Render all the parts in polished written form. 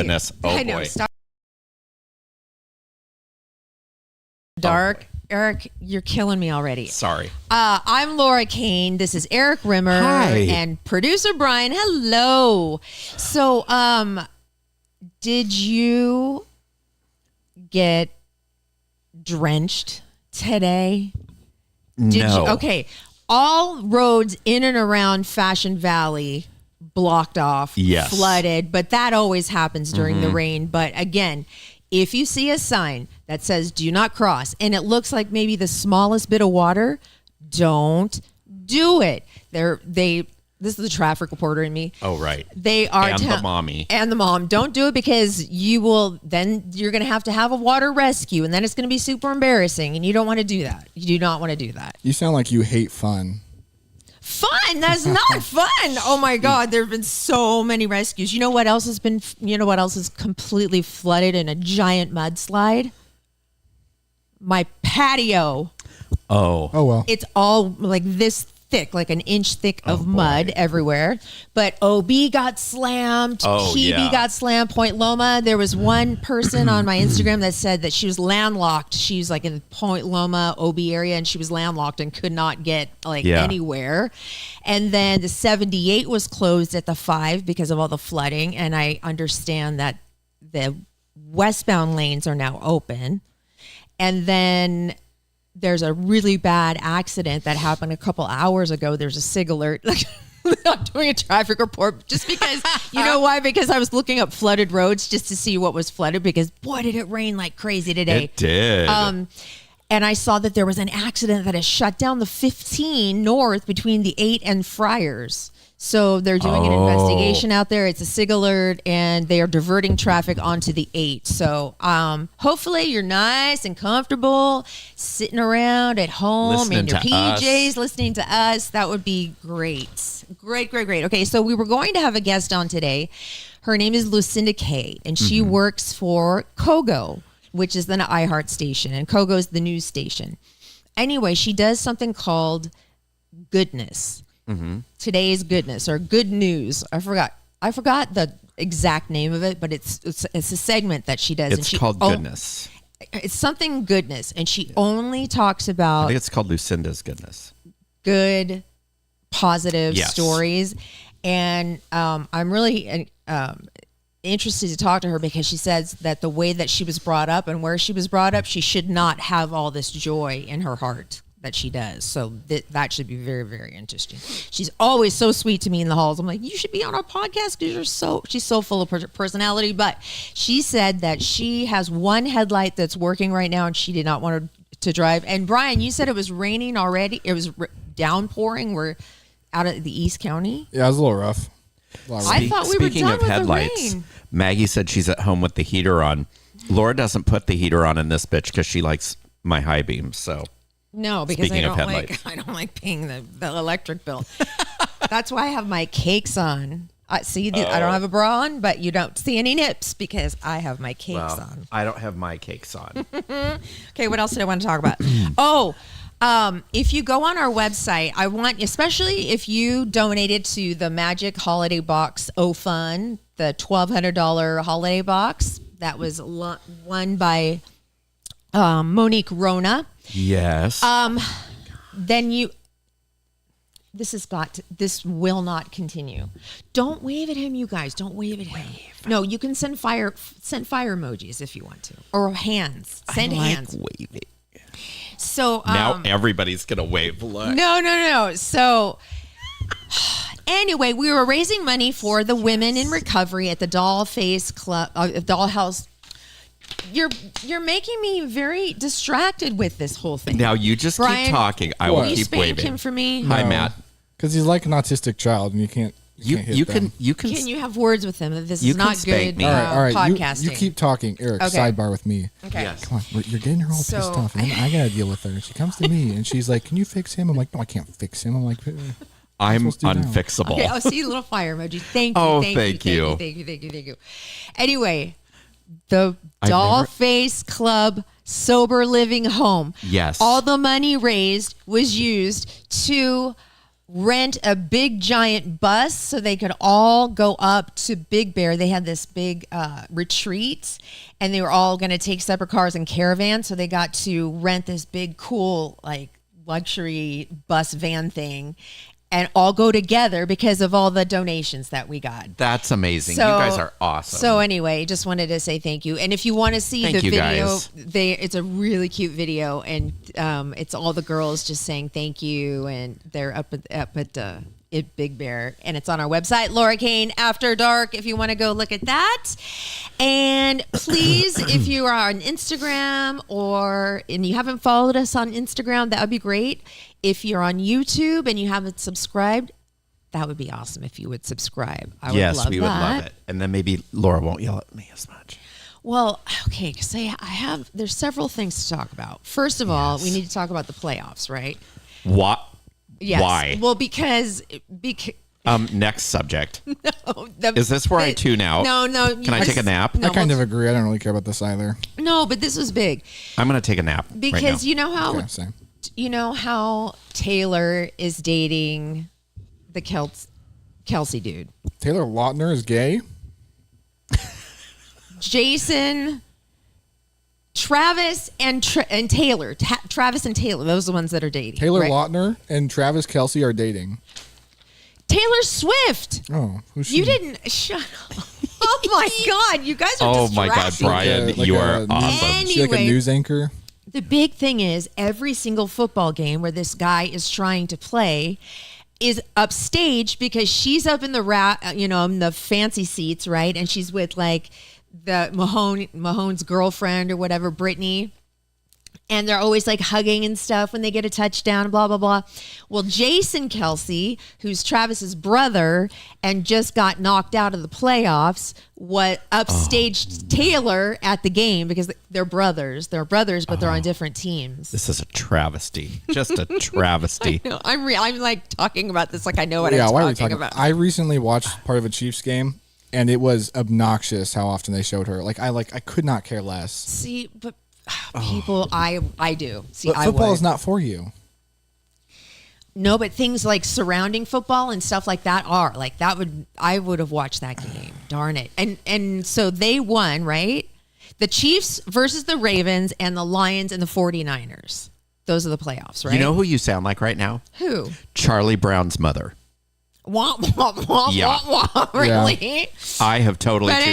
goodness. Oh, I know. boy. Stop. Dark. Eric, you're killing me already. Sorry. I'm Laura Kane. This is Erik Rimmer. Hi. And producer Bryan. Hello. So, did you get drenched today? No. Okay. All roads in and around Fashion Valley blocked off, Yes. flooded, but that always happens during the rain. But again, if you see a sign that says do not cross and it looks like maybe the smallest bit of water, don't do it. This is the traffic reporter in me. Oh, right. They are And the mommy. And the mom. Don't do it because you're going to have a water rescue and then it's going to be super embarrassing and you don't want to do that. You do not want to do that. You sound like you hate fun. Fun? That's not fun. Oh my God. There have been so many rescues. You know what else is completely flooded in a giant mudslide? My patio. Oh. Oh, well. It's all like this thick, like an inch thick of mud everywhere. But OB got slammed. Kiwi got slammed. Point Loma. There was one person on my Instagram that said that she was landlocked. She was like in the Point Loma OB area and she was landlocked and could not get anywhere. And then the 78 was closed at the 5 because of all the flooding. And I understand that the westbound lanes are now open. And then there's a really bad accident that happened a couple hours ago. There's a SIG alert. I'm doing a traffic report just because, you know why? Because I was looking up flooded roads just to see what was flooded because, boy, did it rain like crazy today. It did. And I saw that there was an accident that has shut down the 15 north between the 8 and Friars. So they're doing an investigation out there. It's a SIG alert, and they are diverting traffic onto the 8. So hopefully you're nice and comfortable sitting around at home Listening in your to PJs, us. listening to us. That would be great. Great. Okay, so we were going to have a guest on today. Her name is Lucinda Kay, and she works for Kogo, which is an iHeart station, and Kogo is the news station. Anyway, she does something called Goodness. Today's Goodness or Good News. I forgot the exact name of it, but it's a segment that she does. It's called Goodness. It's something Goodness, and she only talks I about think it's called Lucinda's Goodness. good, positive stories. And I'm really interested to talk to her because she says that the way that she was brought up and where she was brought up, she should not have all this joy in her heart that she does. So that should be very, very interesting. She's always so sweet to me in the halls. I'm like, you should be on our podcast because she's so full of personality. But she said that she has one headlight that's working right now and she did not want to drive. And Bryan, you said it was raining already. It was downpouring. We're out of the East County. Yeah, it was a little rough. I thought we were Speaking done of with headlights, the rain. Maggie said she's at home with the heater on. Laura doesn't put the heater on in this bitch because she likes my high beams. So no, because Speaking I of don't headlights. I don't like paying the electric bill. That's why I have my cakes on. I don't have a bra on, but you don't see any nips because I have my cakes on. I don't have my cakes on. Okay, what else did I want to talk about? If you go on our website, I want, especially if you donated to the Magic Holiday Box Fun, the $1,200 holiday box that was won by Monique Rona. Yes. Then this will not continue. Don't wave at him, you guys. Don't wave at him. No, you can send fire emojis if you want to, or hands. Send hands. Waving. So Now everybody's gonna wave. Look. No. So anyway, we were raising money for the women in recovery at the Dollface Club, Dollhouse. You're making me very distracted with this whole thing. Now you just Bryan, keep talking. I will you keep spank waving. him for me? Hi, Matt. Because he's like an autistic child, and you can't. You can Can you have words with him? This You is can not spank good me. All right. podcasting. You keep talking, Eric. Okay. Sidebar with me. Okay. Yes. Come on, you're getting her all So- pissed off, and then I gotta deal with her. She comes to me and she's like, "Can you fix him?" I'm like, "No, I can't fix him." I'm like, I'm supposed to do now? unfixable. Okay, I'll see a little fire emoji. Thank you. Oh, thank thank you. Thank you. Anyway, the I've never- Dollface Club Sober Living Home. Yes. All the money raised was used to rent a big giant bus so they could all go up to Big Bear. They had this big retreat, and they were all going to take separate cars and caravans. So they got to rent this big, cool, like luxury bus van thing, and all go together because of all the donations that we got. That's amazing. You guys are awesome. So anyway, just wanted to say thank you. And if you want to see the video, it's a really cute video, and it's all the girls just saying thank you, and they're up at Big Bear, and it's on our website, Laura Kane After Dark, if you want to go look at that. And please, if you are on Instagram and you haven't followed us on Instagram, that would be great. If you're on YouTube and you haven't subscribed, that would be awesome if you would subscribe. I would love that. Yes, we would love it. And then maybe Laura won't yell at me as much. Well, okay, because there's several things to talk about. First of all, we need to talk about the playoffs, right? What? Yes. Why? Well, because next subject. No, is this where I tune out? No. Can I take a nap? I kind of agree. I don't really care about this either. No, but this was big. I'm going to take a nap because right now. you know how same. You know how Taylor is dating the Kelsey dude. Taylor Lautner is gay. Jason, Travis, and Taylor. Travis and Taylor. Those are the ones that are dating. Taylor right? Lautner and Travis Kelce are dating. Taylor Swift. Oh, who's she? You didn't shut up. Oh my God, you guys are distracting. Oh my God, Bryan, you are awesome. Anyway, She's like a news anchor. The big thing is every single football game where this guy is trying to play is upstage because she's up in in the fancy seats, right? And she's with like the Mahone's girlfriend or whatever, Brittany. And they're always like hugging and stuff when they get a touchdown, blah, blah, blah. Well, Jason Kelce, who's Travis's brother and just got knocked out of the playoffs, upstaged Taylor at the game because they're brothers. They're brothers, but they're on different teams. This is a travesty. Just a travesty. I know. I'm like talking about this like I know what I'm talking about. I recently watched part of a Chiefs game, and it was obnoxious how often they showed her. I could not care less. See, but people, I do. See, but football is not for you. No, but things like surrounding football and stuff like that are like I would have watched that game. Darn it. And so they won, right? The Chiefs versus the Ravens and the Lions and the 49ers. Those are the playoffs, right? You know who you sound like right now? Who? Charlie Brown's mother. Wah, wah, wah, Yeah. wah, wah, really? Yeah. I have totally tuned out.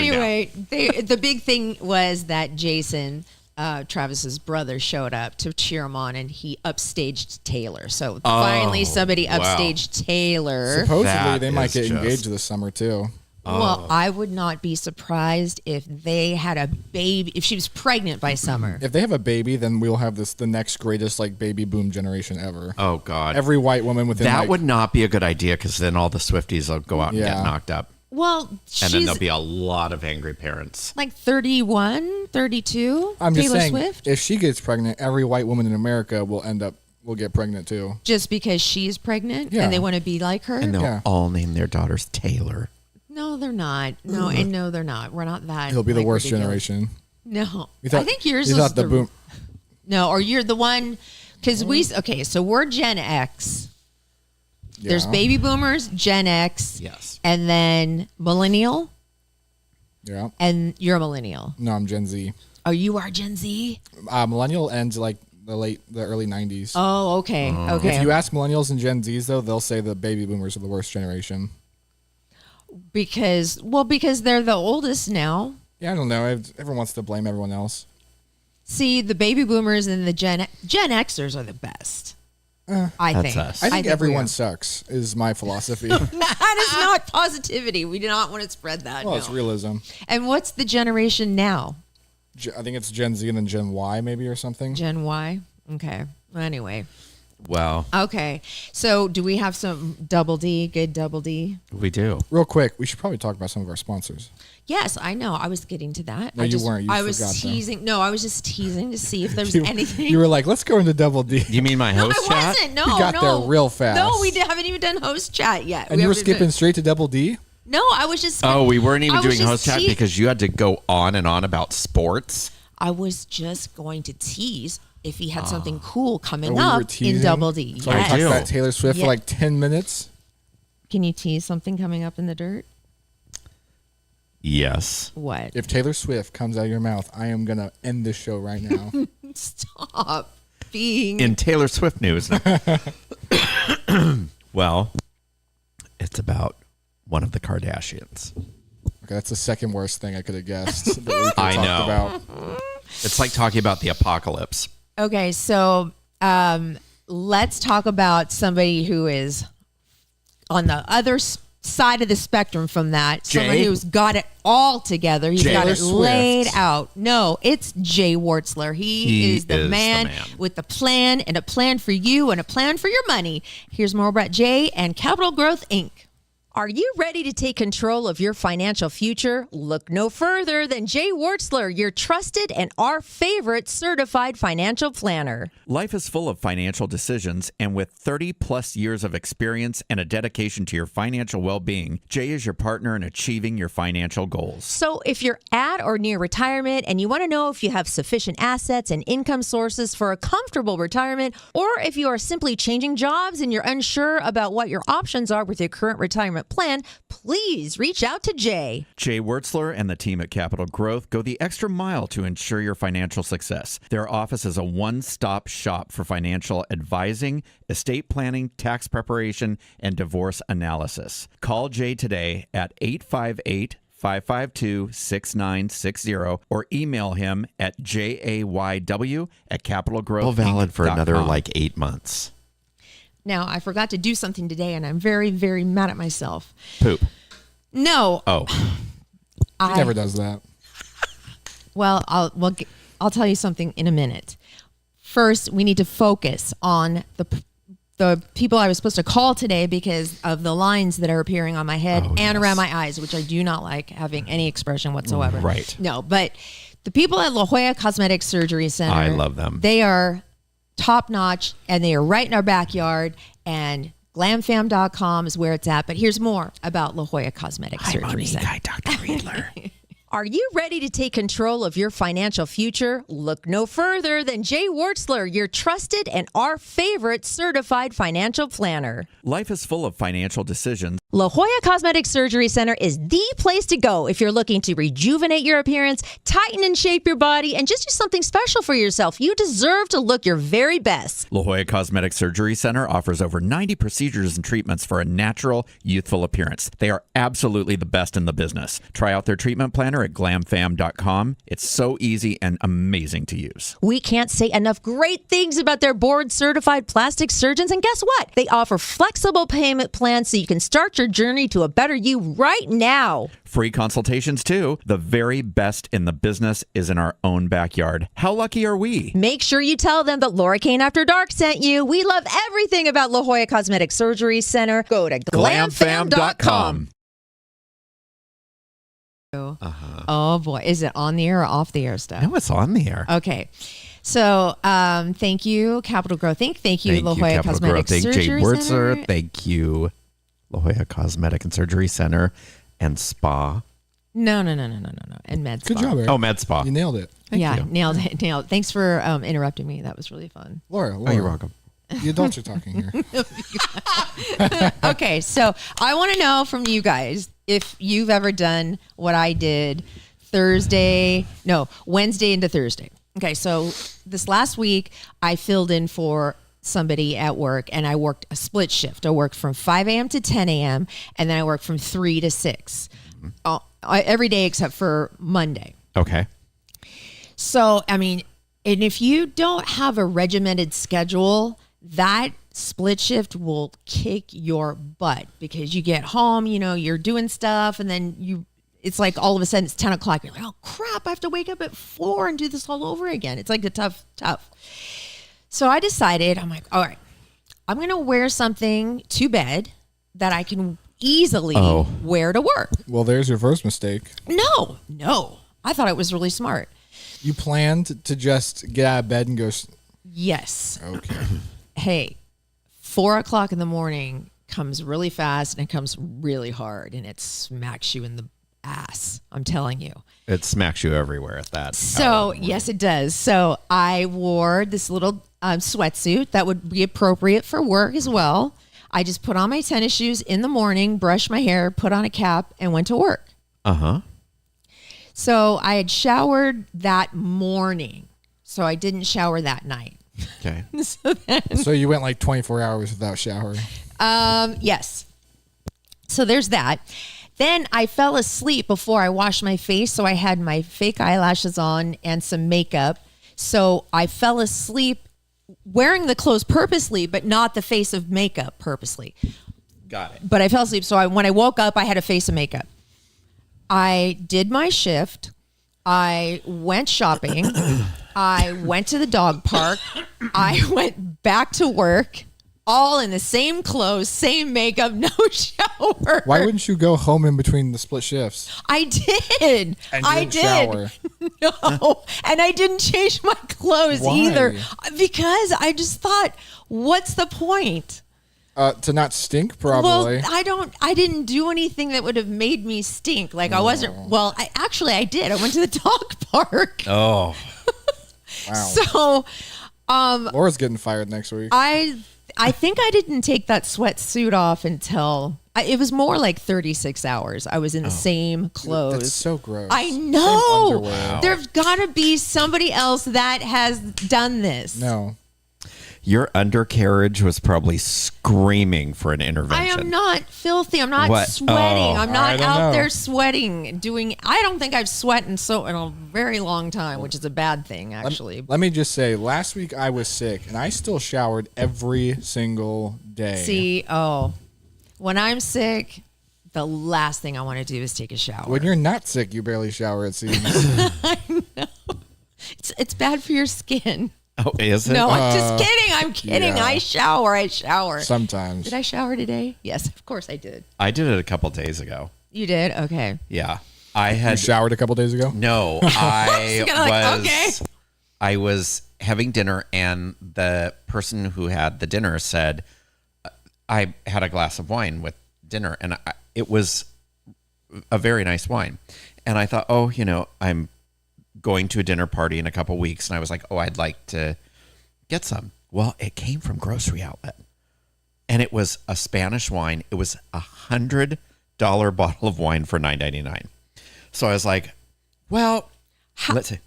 But anyway, the big thing was that Jason, Travis's brother, showed up to cheer him on, and he upstaged Taylor. So finally somebody upstaged Taylor. Supposedly they might get engaged this summer too. Well, I would not be surprised if they had a baby, if she was pregnant by summer. If they have a baby, then we'll have the next greatest baby boom generation ever. Oh God! Every white woman within that would not be a good idea because then all the Swifties will go out and get knocked up. Well, and then there'll be a lot of angry parents. Like 31, 32. I'm just saying, Swift? if she gets pregnant, every white woman in America will get pregnant too. Just because she's pregnant and they want to be like her? And they'll all name their daughters Taylor. No, they're not. No, and no, they're not. We're not that. It'll be the worst generation. No. I think yours is the boom. No, or you're the one, because so we're Gen X. Yeah. There's baby boomers, Gen X. Yes. And then millennial. Yeah. And you're a millennial. No, I'm Gen Z. Oh, you are Gen Z? Millennial ends like the early 90s. Oh, okay. Okay. If you ask millennials and Gen Zs, though, they'll say the baby boomers are the worst generation. Because they're the oldest now. Yeah, I don't know. Everyone wants to blame everyone else. See, the baby boomers and the Gen Xers are the best. I think. I think everyone sucks is my philosophy. That is not positivity. We do not want to spread that. Well, it's realism. And what's the generation now? I think it's Gen Z and then Gen Y maybe or something. Gen Y? Okay. Anyway. Well. Okay. So do we have some Double D, good Double D? We do. Real quick, we should probably talk about some of our sponsors. Yes, I know. I was getting to that. No, you weren't. I was teasing. No, I was just teasing to see if there was anything. You were like, let's go into Double D. You mean my host chat? No, I wasn't. No, you got there real fast. No, we haven't even done host chat yet. And you were skipping straight to Double D? No, I was just... Oh, we weren't even doing host chat because you had to go on and on about sports? I was just going to tease. if he had something cool coming We were up in teasing. Double D. So we talked do. about Taylor Swift for like 10 minutes. Can you tease something coming up in the dirt? Yes. What? If Taylor Swift comes out of your mouth, I am going to end this show right now. Stop being. In Taylor Swift news. Well, it's about one of the Kardashians. Okay, that's the second worst thing I could have guessed. That we could I talk know. About. It's like talking about the apocalypse. Okay, so let's talk about somebody who is on the other side of the spectrum from that. Jay? Someone who's got it all together. He's got it Swift. laid out. No, it's Jay Wartzler. He is the man with the plan, and a plan for you and a plan for your money. Here's more about Jay and Capital Growth Inc. Are you ready to take control of your financial future? Look no further than Jay Wartzler, your trusted and our favorite certified financial planner. Life is full of financial decisions, and with 30 plus years of experience and a dedication to your financial well-being, Jay is your partner in achieving your financial goals. So if you're at or near retirement and you want to know if you have sufficient assets and income sources for a comfortable retirement, or if you are simply changing jobs and you're unsure about what your options are with your current retirement plan, please reach out to Jay. Jay Wertzler and the team at Capital Growth go the extra mile to ensure your financial success. Their office is a one-stop shop for financial advising, estate planning, tax preparation, and divorce analysis. Call Jay today at 858-552-6960 or email him at jayw@capitalgrowth. Well, valid for another 8 months. Now, I forgot to do something today, and I'm very, very mad at myself. Poop. No. Oh. He never does that. Well, I'll tell you something in a minute. First, we need to focus on the people I was supposed to call today because of the lines that are appearing on my head and around my eyes, which I do not like having any expression whatsoever. Right. No, but the people at La Jolla Cosmetic Surgery Center. I love them. They are top notch, and they are right in our backyard, and glamfam.com is where it's at. But here's more about La Jolla Cosmetic Surgery Center. Hi, Dr. Riedler. Are you ready to take control of your financial future? Look no further than Jay Wartzler, your trusted and our favorite certified financial planner. Life is full of financial decisions. La Jolla Cosmetic Surgery Center is the place to go if you're looking to rejuvenate your appearance, tighten and shape your body, and just do something special for yourself. You deserve to look your very best. La Jolla Cosmetic Surgery Center offers over 90 procedures and treatments for a natural, youthful appearance. They are absolutely the best in the business. Try out their treatment planner at glamfam.com. It's so easy and amazing to use. We can't say enough great things about their board-certified plastic surgeons, and guess what? They offer flexible payment plans so you can start your journey to a better you right now. Free consultations too. The very best in the business is in our own backyard. How lucky are we? Make sure you tell them that Laura Kane After Dark sent you. We love everything about La Jolla Cosmetic Surgery Center. Go to glamfam.com. Oh boy, is it on the air or off the air stuff? No, it's on the air. Okay. So, thank you, Capital Growth Inc. Thank you, La Jolla Cosmetic Thank Surgery Jay Center. Wertzer. Thank you, La Jolla Cosmetic and Surgery Center and Spa. No. And Med Spa. Good job, Eric. Oh, Med Spa. You nailed it. Yeah, nailed it. Thanks for interrupting me. That was really fun. Laura, Oh, you're welcome. The adults are talking here. Okay, so I want to know from you guys if you've ever done what I did Wednesday into Thursday. Okay, so this last week I filled in for somebody at work, and I worked a split shift. I worked from 5 a.m. to 10 a.m., and then I worked from 3 to 6 every day except for Monday. Okay. So, I mean, and if you don't have a regimented schedule, that split shift will kick your butt because you get home, you're doing stuff, and then it's like all of a sudden it's 10 o'clock. You're like, oh crap, I have to wake up at 4 and do this all over again. It's like a tough. So I decided, I'm like, all right, I'm going to wear something to bed that I can easily wear to work. Well, there's your first mistake. No. I thought it was really smart. You planned to just get out of bed and go. Yes. Okay. Hey, 4 o'clock in the morning comes really fast and it comes really hard, and it smacks you in the ass. I'm telling you. It smacks you everywhere at that. So, yes, it does. So I wore this little sweatsuit that would be appropriate for work as well. I just put on my tennis shoes in the morning, brushed my hair, put on a cap, and went to work. Uh-huh. So I had showered that morning. So I didn't shower that night. Okay. So you went like 24 hours without showering. Yes. So there's that. Then I fell asleep before I washed my face. So I had my fake eyelashes on and some makeup. So I fell asleep wearing the clothes purposely, but not the face of makeup purposely. Got it. But I fell asleep. So when I woke up, I had a face of makeup. I did my shift. I went shopping. I went to the dog park. I went back to work, all in the same clothes, same makeup, no shower. Why wouldn't you go home in between the split shifts? I did. And you I didn't did. shower? No. And I didn't change my clothes Why? either because I just thought, what's the point? To not stink, probably. Well, I didn't do anything that would have made me stink. Like I wasn't, well, I did. I went to the dog park. Oh. Wow. So, Laura's getting fired next week. I think I didn't take that sweatsuit off until it was more like 36 hours. I was in the same clothes. That's so gross. I Same know. underwear. Wow. There's got to be somebody else that has done this. No. Your undercarriage was probably screaming for an intervention. I am not filthy. I'm not What? sweating. Oh. I'm I not don't out know. there sweating. I don't think I've sweated in a very long time, which is a bad thing, actually. Let me just say, last week I was sick, and I still showered every single day. See, when I'm sick, the last thing I want to do is take a shower. When you're not sick, you barely shower, it seems. I know. It's bad for your skin. Oh, is it? No, I'm just kidding. I'm kidding. yeah. I shower. Sometimes. Did I shower today? Yes, of course I did. I did it a couple days ago. You did? Okay. Yeah. I You had showered a couple days ago? No, I kinda like, was okay. I was having dinner and the person who had the dinner said I had a glass of wine with dinner and it was a very nice wine. And I thought, "Oh, I'm going to a dinner party in a couple weeks." And I was like, "Oh, I'd like to get some." Well, it came from Grocery Outlet. And it was a Spanish wine. It was $100 bottle of wine for $9.99. So I was like, well, let's see.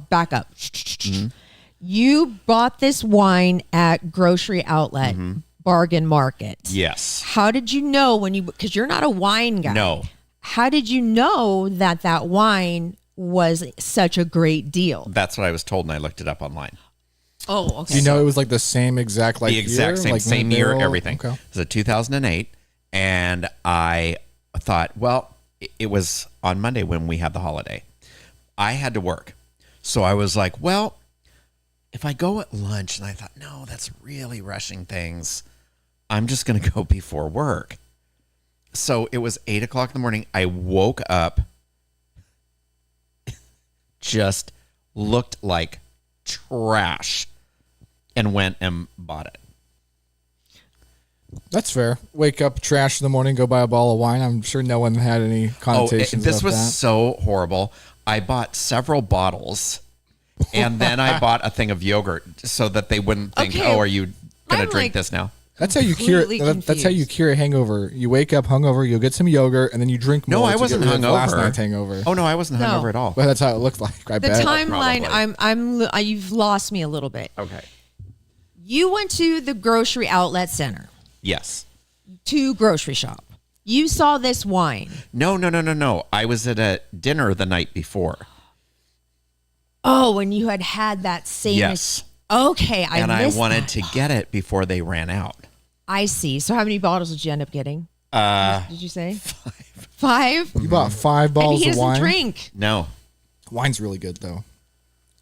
Back up. You bought this wine at Grocery Outlet, Bargain Market. Yes. How did you know because you're not a wine guy. No. How did you know that wine was such a great deal? That's what I was told, and I looked it up online. Oh, okay. Do you know it was like the same exact The exact year? same year, everything. Okay. It was a 2008, and I thought, well, it was on Monday when we had the holiday. I had to work. So I was like, well, if I go at lunch, and I thought, no, that's really rushing things. I'm just going to go before work. So it was 8 o'clock in the morning. I woke up, just looked like trash, and went and bought it. That's fair. Wake up, trash in the morning, go buy a bottle of wine. I'm sure no one had any connotations this of was that. so horrible. I bought several bottles, and then I bought a thing of yogurt so that they wouldn't think, Okay. "Oh, are you going I'm to drink like- this now?" That's how you cure. Completely That's how you confused. cure a hangover. You wake up hungover, you'll get some yogurt, and then you drink more. No, I to wasn't get rid of last hungover. night's hangover. Oh no, I wasn't No. hungover at all. But that's how it looked like. I The bet. timeline, Probably. you've lost me a little bit. Okay. You went to the Grocery Outlet Center Yes. to grocery shop. You saw this wine. No. I was at a dinner the night before. Oh, and you had that same. Yes. Okay, I And I missed wanted that. to get it before they ran out. I see. So how many bottles did you end up getting? Did you say? 5. 5? You bought 5 And bottles he of doesn't wine. drink. No. Wine's really good though.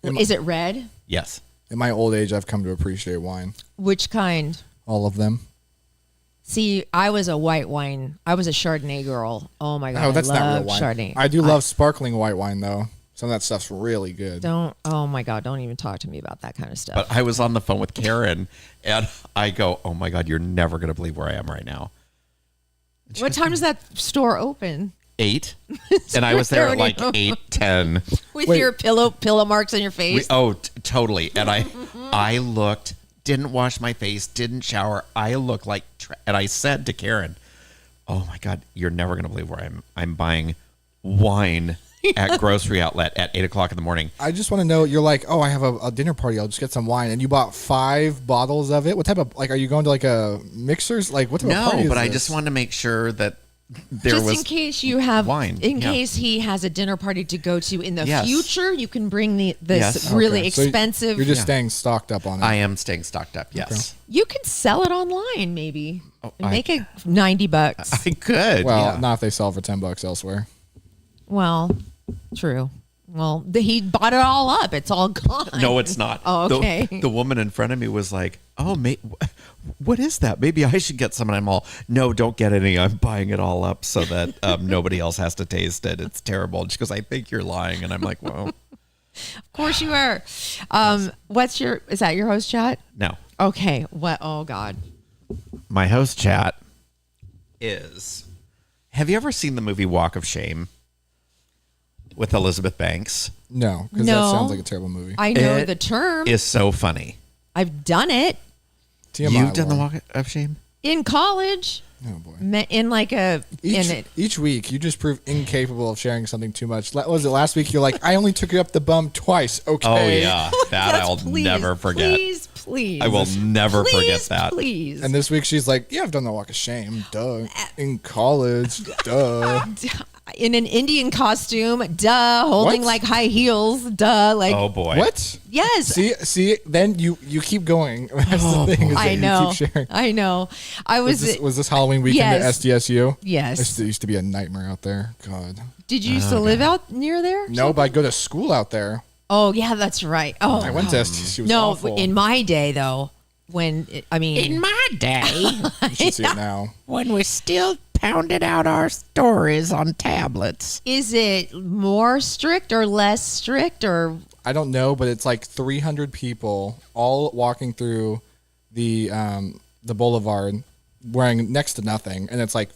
Is it red? Yes. In my old age, I've come to appreciate wine. Which kind? All of them. See, I was a white wine. I was a Chardonnay girl. Oh my god, Oh, that's I not real love wine. Chardonnay. I do love sparkling white wine though. Some of that stuff's really good. Don't. Oh my god, don't even talk to me about that kind of stuff. But I was on the phone with Karen, and I go, "Oh my God, you're never going to believe where I am right now." What time does that store open? 8, and I was there at like 8:10 with your pillow marks on your face. Totally. And I looked, didn't wash my face, didn't shower. I looked like, and I said to Karen, "Oh my God, you're never gonna believe where I'm buying wine at grocery outlet at 8:00 in the morning." I just want to know. You're like, oh, I have a dinner party. I'll just get some wine, and you bought 5 bottles of it. What type of are you going to like a mixers? Like what type of party is but this? I just wanted to make sure that. There just was in case you have wine. In case he has a dinner party to go to in the future, you can bring this Yes. really Okay. So expensive. you're just staying stocked up on it. I am staying stocked up. Yes, You could sell it online, maybe, and I- make it $90. I could. Well, yeah. not if they sell for $10 elsewhere. Well, true. Well, he bought it all up. It's all gone. No, it's not. Oh, okay. The woman in front of me was like, "Oh, what is that? Maybe I should get some." And I'm all, "No, don't get any. I'm buying it all up so that nobody else has to taste it. It's terrible." And she goes, "I think you're lying." And I'm like, "Well, Of course you are. Is that your host chat? no." Okay. What? Oh God. My host chat is. Have you ever seen the movie Walk of Shame with Elizabeth Banks? No, because No. that sounds like a terrible movie. I know It the term. Is so funny. I've done it TMI, You've done the Lauren. Walk of Shame? in college. Oh boy. In like a Each week, you just prove incapable of sharing something too much. What was it last week? You're like, I only took it up the bum twice. Okay. Oh yeah, that Yes, I'll please, never forget. Please. I will never Please, forget that. Please. And this week, she's like, yeah, I've done the walk of shame. Duh. In college. Duh. in an Indian costume, duh, holding What? like high heels, duh, like Oh boy. What? yes. See, then you keep going. That's the thing. Is I that know. You keep sharing. I know. I was. Was this Halloween weekend Yes. at SDSU? Yes. It used to be a nightmare out there. God. Did you used to live out near there? No, but I go to school out there. Oh yeah, that's right. Oh I went to SDSU. It was no, awful. in my day though, when In my day, You should see it now. when we still pounded out our stories on tablets. is it more strict or less strict or I don't know, but it's like 300 people all walking through the boulevard wearing next to nothing, and it's like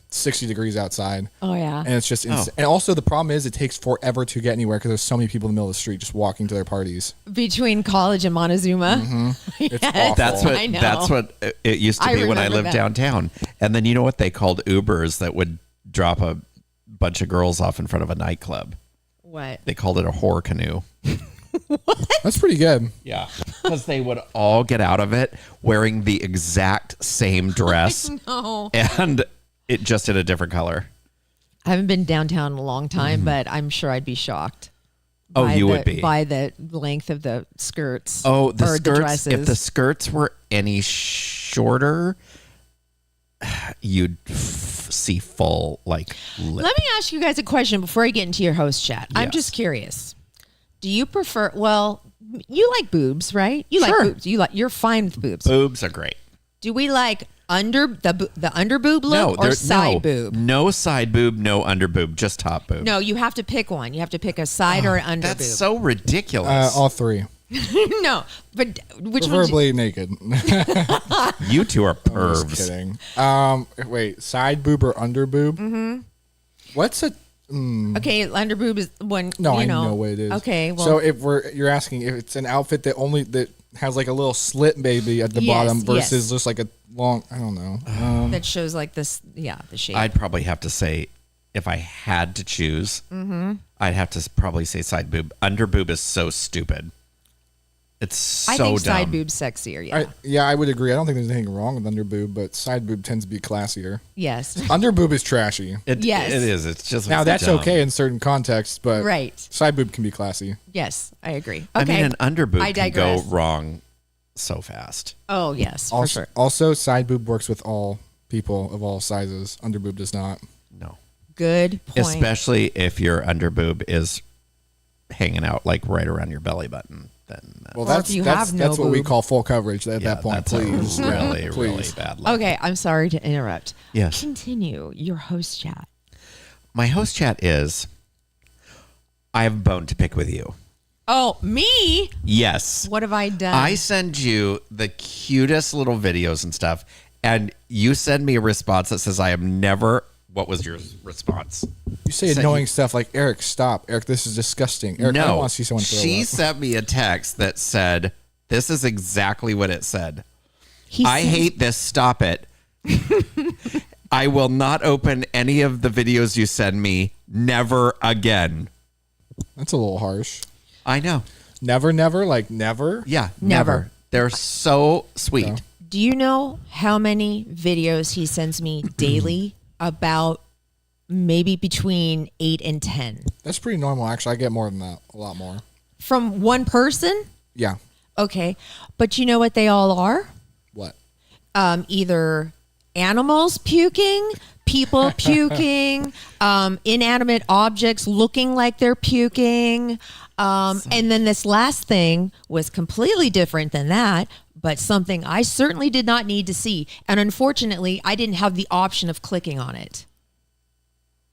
60 degrees outside, oh yeah. and it's just insane. And also the problem is it takes forever to get anywhere because there's so many people in the middle of the street just walking to their parties. Between college and Montezuma. It's Yes. awful. I know. That's what it used to I be when I remember lived that. downtown. And then you know what they called Ubers that would drop a bunch of girls off in front of a nightclub? What? They called it a whore canoe. That's pretty good. Yeah, because they would all get out of it wearing the exact same dress, No. and it just in a different color. I haven't been downtown in a long time, but I'm sure I'd be shocked. Oh, by you the- would be. by the length of the skirts. Oh, the or skirts. The dresses. If the skirts were any shorter, you'd see full lip. Let me ask you guys a question before I get into your host chat. I'm Yes. just curious. Do you prefer? Well, you like boobs, right? You Sure. like boobs. You're fine with boobs. Boobs are great. Do we like the under boob look or side boob? No side boob, no under boob, just top boob. No, you have to pick one. You have to pick a side or an under That's boob. so ridiculous. All three. No, but which one? Preferably naked. You two are Just pervs. kidding. Wait, side boob or under boob? Mm-hmm. What's a Okay, under boob is one. No, you I know what it is. Okay, well, so if you're asking if it's an outfit that has like a little slit maybe at the Yes, bottom versus yes. just like a long, I don't know. that shows like this. Yeah, the shape. I'd probably have to say, if I had to choose, I'd have to probably say side boob. Under boob is so stupid. It's so I think dumb. side boob's sexier. Yeah. I would agree. I don't think there's anything wrong with under boob, but side boob tends to be classier. Yes. Under boob is trashy. Yes. It is. It's just Now that's dumb. okay in certain contexts, but Right. side boob can be classy. Yes, I agree. Okay. I mean, an under boob I can go digress. wrong so fast. Oh yes, for Also, sure. also, side boob works with all people of all sizes. Under boob does not. No. Good point. Especially if your under boob is hanging out like right around your belly button. Then Well, Or if that's you that's have no that's what we boob. call full coverage at yeah, that point. that's a Please, really, please. really bad look. Okay, I'm sorry to interrupt. Yes. Continue your host chat. My host chat is, I have a bone to pick with you. Oh, me? Yes. What have I done? I send you the cutest little videos and stuff, And you send me a response that says, I am never. What was your response? You say annoying stuff like, Eric, stop. Eric, this is disgusting. Eric, I don't want to see someone throw she up. sent me a text that said, this is exactly what it said. I said, hate this. Stop it. I will not open any of the videos you send me. Never again. That's a little harsh. I know. Never, like never? Yeah, never. They're so sweet. No. Do you know how many videos he sends me daily? About maybe between 8 and 10. That's pretty normal, actually. I get more than that. A lot more. From one person? Yeah. Okay. But you know what they all are? What? Either animals puking, people puking, inanimate objects looking like they're puking. And then this last thing was completely different than that, but something I certainly did not need to see. And unfortunately, I didn't have the option of clicking on it.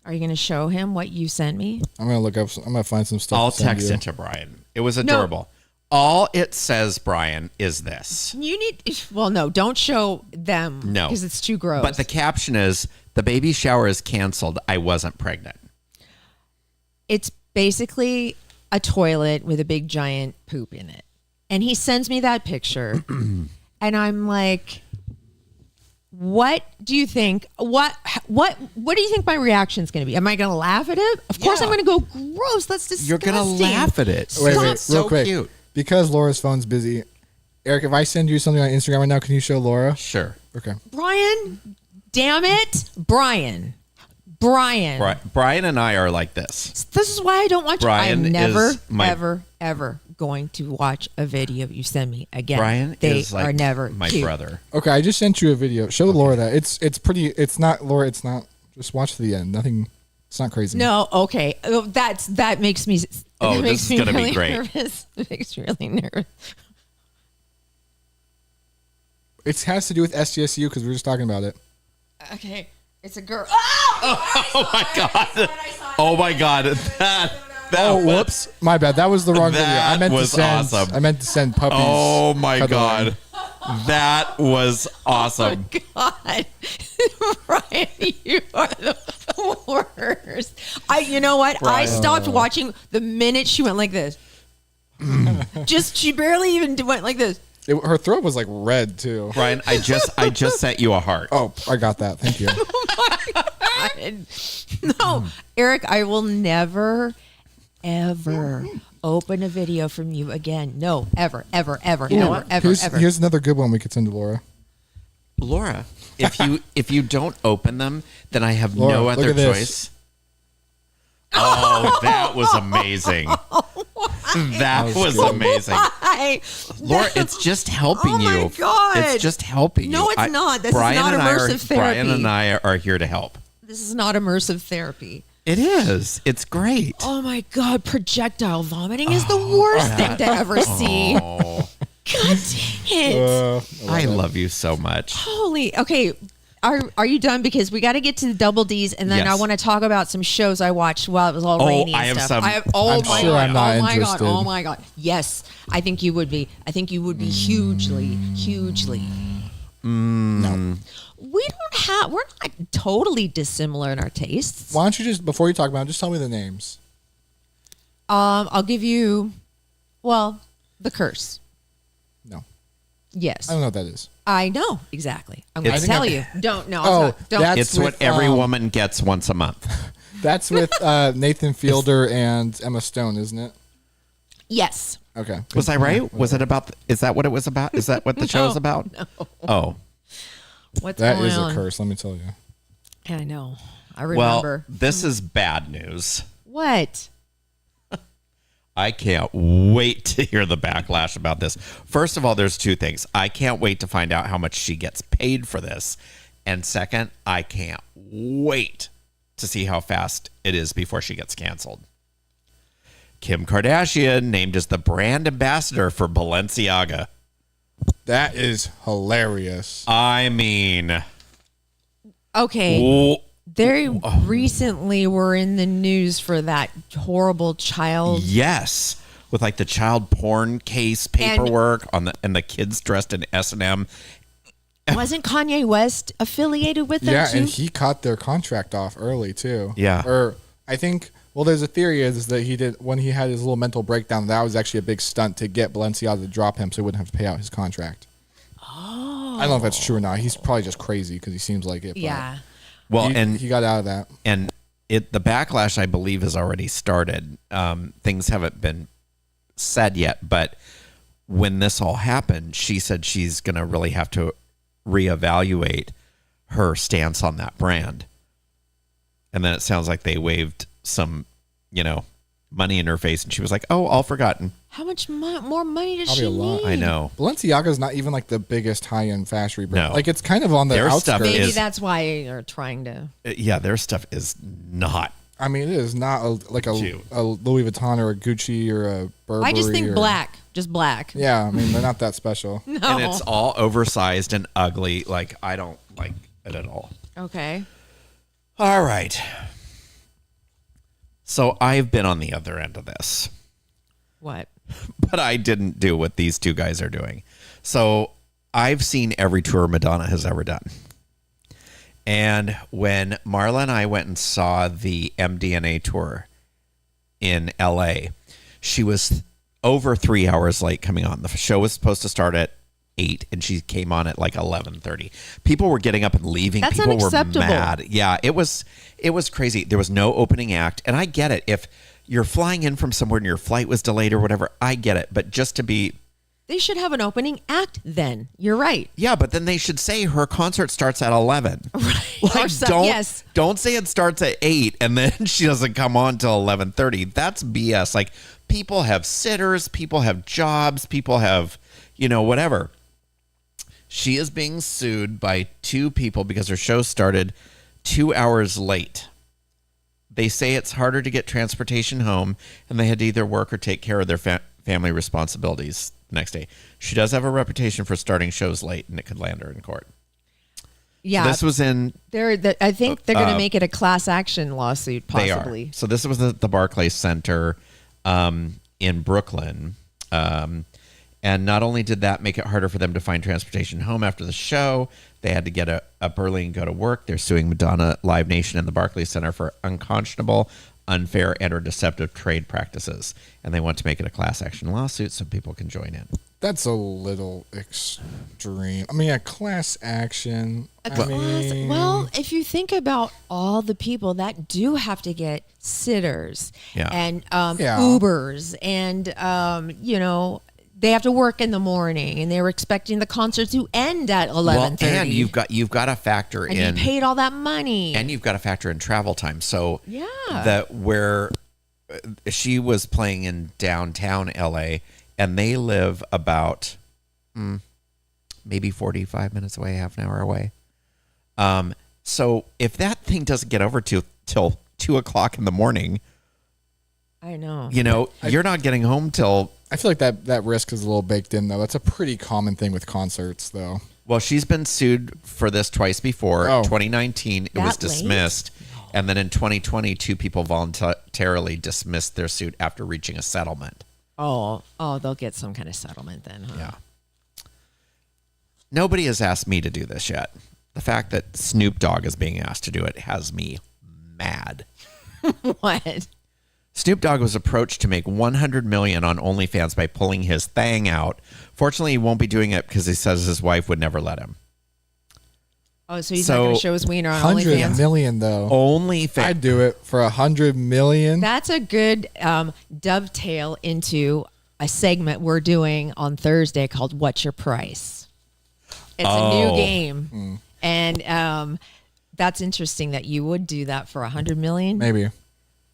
Are you going to show him what you sent me? I'm going to look up, I'm going to find some stuff. I'll to send text you. it to Bryan. It was adorable. All it says, Bryan, is this. You need, well, no, don't show them. No. Because it's too gross. But the caption is, the baby shower is canceled. I wasn't pregnant. It's basically a toilet with a big giant poop in it. And he sends me that picture. And I'm like, what do you think? What do you think my reaction is going to be? Am I going to laugh at it? Of course I'm going to go, gross. That's disgusting. You're going to laugh at it. Wait, Stop. real So quick. cute. Because Laura's phone's busy. Eric, if I send you something on Instagram right now, can you show Laura? Sure. Okay. Bryan, damn it. Bryan. Bryan and I are like this. This is why I don't want you. Bryan I'm never, is my- ever going to watch a video you send me again. Bryan they is like are never my cute. brother. Okay, I just sent you a video. Show Laura that. It's pretty, it's not, Laura, it's not, just watch to the end. Nothing, it's not crazy. No, okay. That makes me. Oh, that this makes is me gonna be really great. Nervous. It makes me really nervous. It has to do with SDSU because we were just talking about it. Okay, it's a girl. Oh my God. Oh my God. That Oh, was, whoops. My bad. That was the wrong video. I That meant was to send. awesome. I meant to send puppies. Oh my cuddling. God. That was awesome. God, Bryan, you are the worst. You know what? I stopped watching the minute she went like this. She barely even went like this. Her throat was like red too. Bryan, I just sent you a heart. Oh, I got that. Thank you. No, Eric, I will never, ever open a video from you again. No, ever. No, ever. Here's another good one we could send to Laura. Laura, if you don't open them, then I have Laura, no look other at this. choice. Oh, that was amazing. That was amazing. Laura, it's just helping Oh my you. God. It's just helping you. No, it's not. This is not immersive Bryan therapy. and I are here to help. This is not immersive therapy. It is. It's great. Oh my God, projectare vomiting is the worst thing to ever see. Oh, God dang it. I love you so much. Holy, okay. Are you done? Because we got to get to the double D's, and then Yes. I want to talk about some shows I watched while it was all rainy. I and have stuff. some- Oh I'm my sure God! I'm not Oh my God! interested. Oh my God! Yes, I think you would be. I think you would be hugely. No. We're not totally dissimilar in our tastes. Why don't you just, before you talk about it, just tell me the names. I'll give you, The Curse. No. Yes, I don't know what that is. I know exactly. I'm going to It's- tell you. Don't no. Oh, it's not. Don't. that's It's what with, every woman gets once a month. That's with Nathan Fielder and Emma Stone, isn't it? Yes. Okay. Was I right? Was it about? Is that what it was about? Is that what the show is about? No. Oh, What's That going is on? a curse, let me tell you. I know. I well, remember. this is bad news. What? I can't wait to hear the backlash about this. First of all, there's two things. I can't wait to find out how much she gets paid for this. And second, I can't wait to see how fast it is before she gets canceled. Kim Kardashian named as the brand ambassador for Balenciaga. That is hilarious. I mean, Okay. oh, They recently were in the news for that horrible child. yes, with like the child porn case paperwork and the kids dressed in S&M. Wasn't Kanye West affiliated with them too? And he cut their contract off early too. Yeah. Or I think, well, there's a theory is that he did, when he had his little mental breakdown, that was actually a big stunt to get Balenciaga to drop him so he wouldn't have to pay out his contract. Oh. I don't know if that's true or not. He's probably just crazy because he seems like it. Yeah. Well, he got out of that. And the backlash, I believe, has already started. Things haven't been said yet, but when this all happened, she said she's going to really have to reevaluate her stance on that brand. And then it sounds like they waved some, money in her face, and she was like, "Oh, all forgotten." How much more money does Probably she a lot. need? I know. Balenciaga's not even like the biggest high-end fashion brand. No. Like it's kind of on the Their outskirts. stuff Maybe is- that's why they're trying to. Yeah, their stuff is not. I mean, it is not like a Cute. Louis Vuitton or a Gucci or a Burberry. I just think black, just black. Yeah, I mean, they're not that special. No. And it's all oversized and ugly. Like, I don't like it at all. Okay. All right. So I've been on the other end of this, What? but I didn't do what these two guys are doing. So I've seen every tour Madonna has ever done. And when Marla and I went and saw the MDNA tour in LA, she was over 3 hours late coming on. The show was supposed to start at 8 and she came on at like 11:30. People were getting up and leaving. That's People unacceptable. were mad. Yeah, it was crazy. There was no opening act, and I get it. If you're flying in from somewhere and your flight was delayed or whatever, I get it. But just to be They should have an opening act then. You're right. yeah, but then they should say her concert starts at 11. Right. Like, Or some- yes. don't say it starts at 8 and then she doesn't come on till 11:30. That's BS. Like, people have sitters, people have jobs, people have, whatever. She is being sued by two people because her show started 2 hours late. They say it's harder to get transportation home and they had to either work or take care of their family responsibilities the next day. She does have a reputation for starting shows late, and it could land her in court. Yeah. So this was in I think they're going to make it a class action lawsuit, they possibly. are. So this was the Barclays Center in Brooklyn. And not only did that make it harder for them to find transportation home after the show, they had to get up early and go to work. They're suing Madonna, Live Nation, and the Barclays Center for unconscionable, unfair, and or deceptive trade practices. And they want to make it a class action lawsuit so people can join in. That's a little extreme. I mean, a class action. Well, if you think about all the people that do have to get sitters Yeah. and Yeah. Ubers and, they have to work in the morning and they were expecting the concert to end at 11:30. Well, and you've got to factor and in you paid all that money. and you've got to factor in travel time. So Yeah. that where she was playing in downtown LA, and they live about maybe 45 minutes away, half an hour away. So if that thing doesn't get over till 2:00 in the morning, I know. you're not getting home till. I feel like that risk is a little baked in, though. That's a pretty common thing with concerts, though. Well, she's been sued for this twice before. Oh. 2019, it That was late? dismissed. And then in 2020, two people voluntarily dismissed their suit after reaching a settlement. Oh, they'll get some kind of settlement then, huh? Yeah. Nobody has asked me to do this yet. The fact that Snoop Dogg is being asked to do it has me mad. What? Snoop Dogg was approached to make $100 million on OnlyFans by pulling his thang out. Fortunately, he won't be doing it because he says his wife would never let him. Oh, so he's not going to show his wiener on 100 OnlyFans? million, though. OnlyFans. I'd do it for 100 million. That's a good dovetail into a segment we're doing on Thursday called What's Your Price? It's a new game. And that's interesting that you would do that for 100 million. Maybe.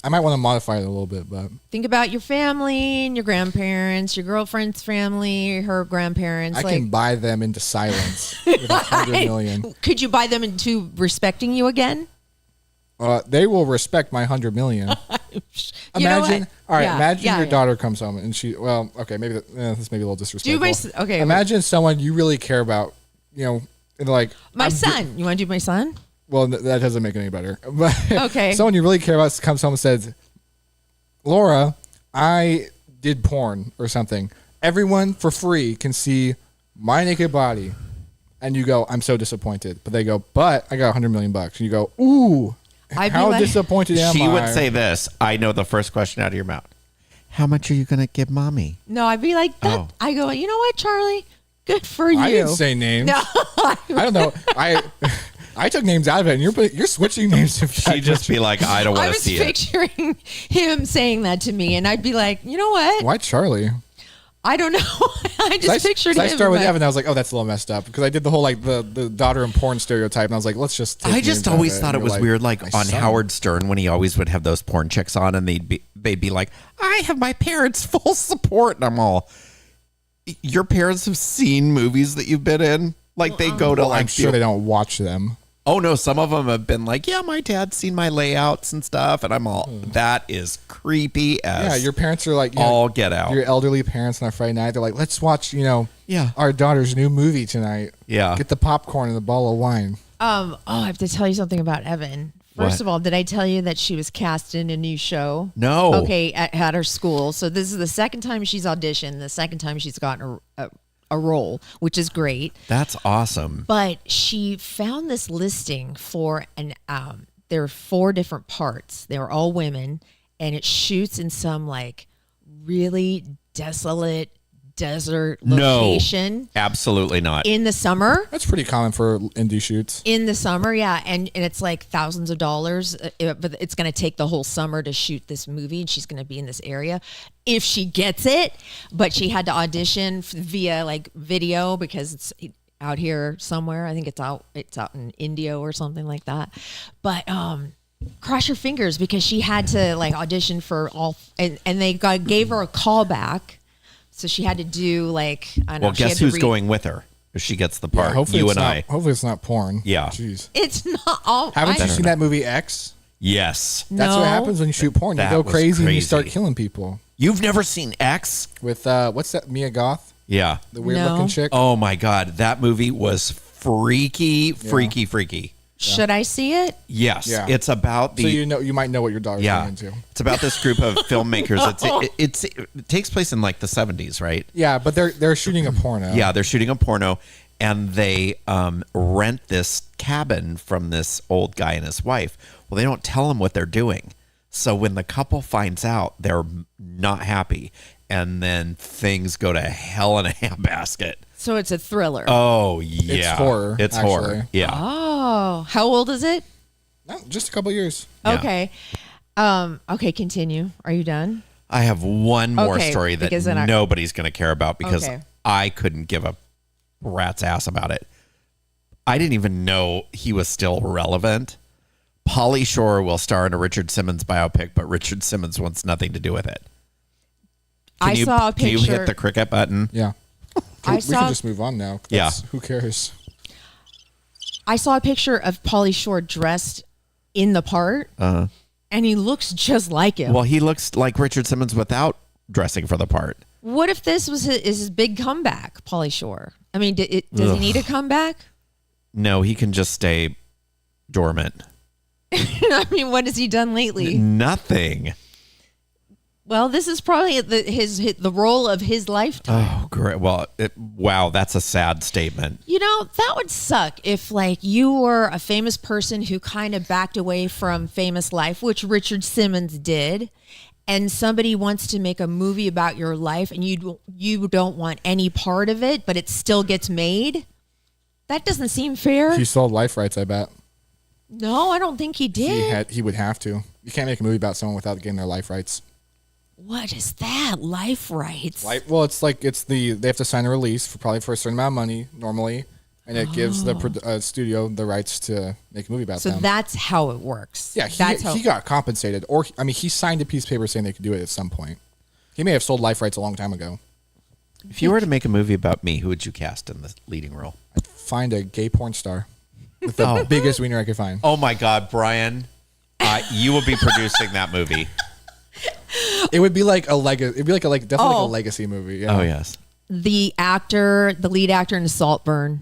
I might want to modify it a little bit, but Think about your family and your grandparents, your girlfriend's family, her grandparents. I can buy them into silence with 100 million. Could you buy them into respecting you again? They will respect my 100 million. You know Imagine, what? all right. Yeah, Imagine yeah, your yeah. daughter comes home and she. Well, okay, maybe this may be a little disrespectful. okay, Imagine someone you really care about. And like My I'm son. You want to do my son? Well, that doesn't make it any better. But Okay. someone you really care about comes home and says, "Laura, I did porn or something. Everyone for free can see my naked body. and you go, I'm so disappointed. But they go, but I got $100 million. And you go, ooh, how disappointed am I? She would say this. I know the first question out of your mouth. How much are you going to give mommy? No, I'd be like, that. I go, you know what, Charlie? Good for you. I didn't say names. No. I don't know. I took names out of it, and you're switching names to She'd just be like, I don't want to see it. I was picturing him saying that to me, and I'd be like, you know what? Why Charlie? I don't know. I just pictured him. I started with Evan. I was like, oh, that's a little messed up because I did the whole like the daughter in porn stereotype, and I was like, let's just. I just always thought it was weird, like on son. Howard Stern when he always would have those porn chicks on, and they'd be like, I have my parents' full support, and I'm all. Your parents have seen movies that you've been in, like they go to like. I'm sure they don't watch them. Oh no, some of them have been like, yeah, my dad's seen my layouts and stuff, and I'm all, that is creepy as. Yeah, your parents are like all get out. Your elderly parents on a Friday night, they're like, let's watch, yeah, our daughter's new movie tonight. Yeah, get the popcorn and the bottle of wine. I have to tell you something about Evan. First of all, did I tell you that she was cast in a new show? No. Okay, at her school. So this is the second time she's auditioned. The second time she's gotten a role, which is great. That's awesome. But she found this listing for there are 4 different parts. They were all women, and it shoots in some like really desolate desert location. No, absolutely not. In the summer. That's pretty common for indie shoots. In the summer, yeah. And it's like thousands of dollars, but it's going to take the whole summer to shoot this movie, and she's going to be in this area if she gets it. But she had to audition via like video because it's out here somewhere. I think it's out in India or something like that. But cross your fingers because she had to like audition for all, and they gave her a call back. So she had to do like, I don't know. Well, guess who's going with her if she gets the part? Hopefully you and I. Hopefully it's not porn. Yeah. Jeez. It's not all. Haven't you seen that movie X? Yes. That's what happens when you shoot porn. You go crazy and you start killing people. You've never seen X? With, what's that, Mia Goth? Yeah. The weird-looking chick? Oh, my God. That movie was freaky. Should I see it? Yes. Yeah. It's about the... So you might know what your daughter's going into. It's about this group of filmmakers. It takes place in like the 70s, right? Yeah, but they're shooting a porno. Yeah, they're shooting a porno, and they rent this cabin from this old guy and his wife. Well, they don't tell them what they're doing. So when the couple finds out, they're not happy, and then things go to hell in a handbasket. So it's a thriller. Oh, yeah. It's horror. It's actually. horror. Yeah. Oh, how old is it? No, just a couple years. Yeah. Okay. Okay, continue. Are you done? I have one more story that nobody's going to care about because I couldn't give a rat's ass about it. I didn't even know he was still relevant. Pauly Shore will star in a Richard Simmons biopic, but Richard Simmons wants nothing to do with it. I saw a picture. Can you hit the cricket button? Yeah. We can just move on now. Yeah. Who cares? I saw a picture of Pauly Shore dressed in the part, and he looks just like him. Well, he looks like Richard Simmons without dressing for the part. What if this was his big comeback, Pauly Shore? I mean, does he need a comeback? No, he can just stay dormant. I mean, what has he done lately? Nothing. Well, this is probably the role of his lifetime. Oh, great. Well, wow, that's a sad statement. You know, that would suck if, like, you were a famous person who kind of backed away from famous life, which Richard Simmons did, and somebody wants to make a movie about your life, and you don't want any part of it, but it still gets made. That doesn't seem fair. He sold life rights, I bet. No, I don't think he did. He would have to. You can't make a movie about someone without getting their life rights. What is that? Life rights? Well, they have to sign a release for a certain amount of money normally, and it gives the studio the rights to make a movie about them. So that's how it works. Yeah, he got compensated, he signed a piece of paper saying they could do it at some point. He may have sold life rights a long time ago. If you were to make a movie about me, who would you cast in the leading role? I'd find a gay porn star with the biggest wiener I could find. Oh my God, Bryan, you will be producing that movie. It would be like definitely like a legacy movie. Yeah. Oh yes. The lead actor in Saltburn.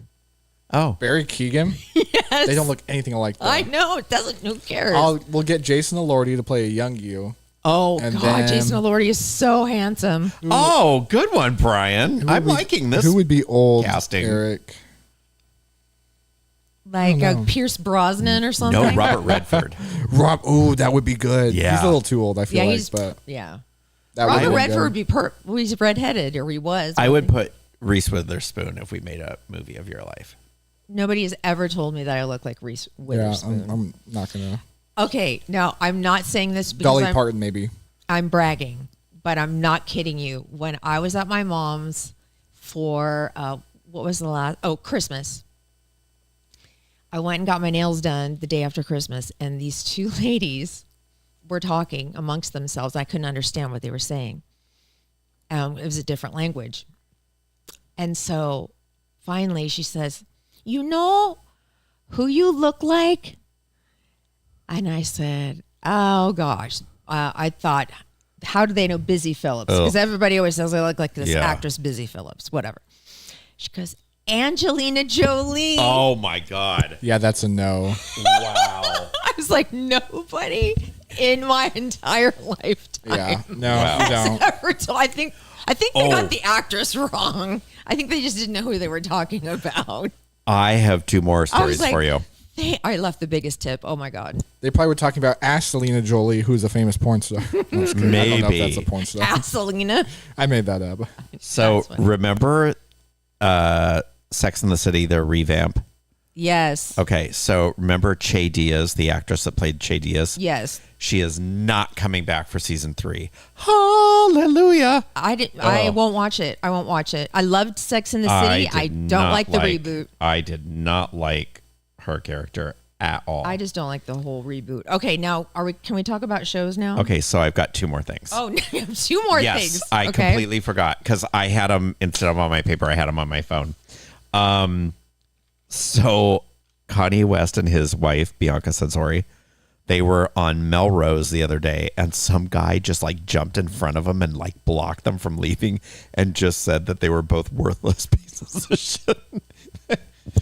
Oh, Barry Keoghan. Yes. They don't look anything alike. Though. I know it doesn't. Who cares? We'll get Jason Elordi to play a young you. Oh God, Jason Elordi is so handsome. Oh, good one, Bryan. I'm liking this. Who would be old casting? Erik. Like Pierce Brosnan or something? No, Robert Redford. Ooh, that would be good. Yeah. He's a little too old, I feel like. But yeah. Robert Redford would be he's redheaded, or he was. I would put Reese Witherspoon if we made a movie of your life. Nobody has ever told me that I look like Reese Witherspoon. Yeah, I'm not gonna. Okay, now I'm not saying this because Dolly Parton, maybe. I'm bragging, but I'm not kidding you. When I was at my mom's for what was the last? Oh, Christmas. I went and got my nails done the day after Christmas, and these two ladies were talking amongst themselves. I couldn't understand what they were saying. It was a different language. And so finally she says, "You know who you look like?" And I said, "Oh, gosh." I thought, how do they know Busy Phillips? Because everybody always says I look like this actress, Busy Phillips, whatever. She goes, "Angelina Jolie." Oh, my God. Yeah, that's a no. Wow. I was like, nobody in my entire lifetime. Yeah, no, you don't. I think they got the actress wrong. I think they just didn't know who they were talking about. I have two more stories for you. I left the biggest tip. Oh, my God. They probably were talking about Angelina Jolie, who's a famous porn star. No, I'm just kidding. I don't know if that's a porn star. Angelina. I made that up. So remember Sex and the City, the revamp? Yes. Okay, so remember Che Diaz, the actress that played Che Diaz? Yes. She is not coming back for season 3. Hallelujah. I won't watch it. I won't watch it. I loved Sex in the City. I don't like the reboot. I did not like her character at all. I just don't like the whole reboot. Okay, now can we talk about shows now? Okay, so I've got two more things. Oh, two more things. Yes, I completely forgot because I had them instead of on my paper. I had them on my phone. So Kanye West and his wife Bianca Censori, they were on Melrose the other day, and some guy just like jumped in front of them and like blocked them from leaving, and just said that they were both worthless pieces of shit.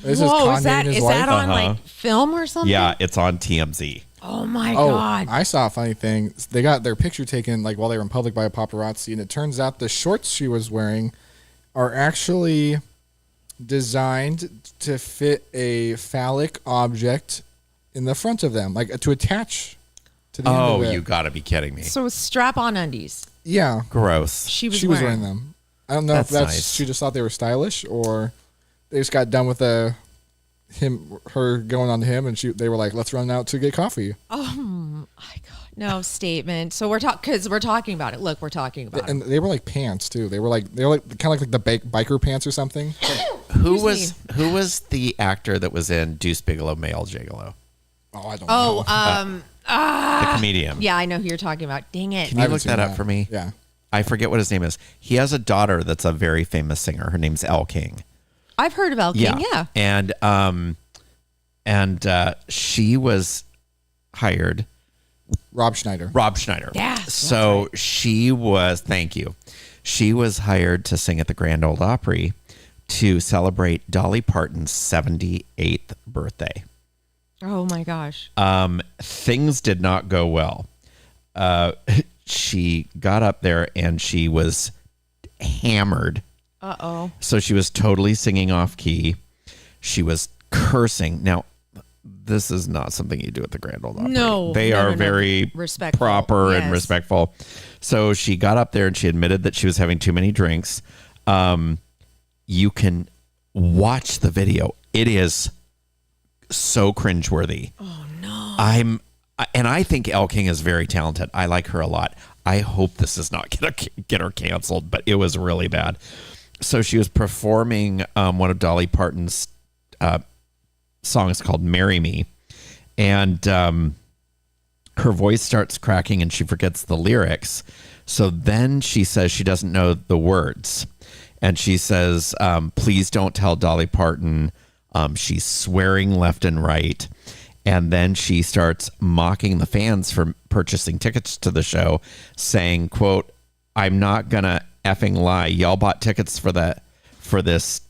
Whoa, is that on like film or something? Yeah, it's on TMZ. Oh my God. I saw a funny thing. They got their picture taken like while they were in public by a paparazzi, and it turns out the shorts she was wearing are actually designed to fit a phallic object in the front of them, like to attach to the end of it. You gotta be kidding me. So strap-on undies. Yeah. Gross. She was wearing them. I don't know if that's nice. She just thought they were stylish, or they just got done with her going on to him, and they were like, "Let's run out to get coffee." Oh my God, no statement. So we're talking about it. Look, we're talking about And it. they were like pants too. They were like kind of like the biker pants or something. Who was the actor that was in Deuce Bigelow, Male Gigolo? Oh, I don't know. The comedian. Yeah, I know who you're talking about. Dang it. Can you look that up for me? Yeah. I forget what his name is. He has a daughter that's a very famous singer. Her name's Elle King. I've heard of Elle King, yeah. And she was hired. Rob Schneider. Yeah. So she was, thank you. She was hired to sing at the Grand Ole Opry to celebrate Dolly Parton's 78th birthday. Oh my gosh. Things did not go well. She got up there and she was hammered. Uh-oh. So she was totally singing off key. She was cursing. Now, this is not something you do at the Grand Ole Opry. No. They are very respectful. proper and Yes. respectful. So she got up there and she admitted that she was having too many drinks. You can watch the video. It is so cringeworthy. Oh, no. I think Elle King is very talented. I like her a lot. I hope this does not get her canceled, but it was really bad. So she was performing one of Dolly Parton's songs called "Marry Me," and her voice starts cracking and she forgets the lyrics. So then she says she doesn't know the words, and she says, "Please don't tell Dolly Parton." She's swearing left and right. And then she starts mocking the fans for purchasing tickets to the show, saying, quote, "I'm not going to effing lie. Y'all bought tickets for this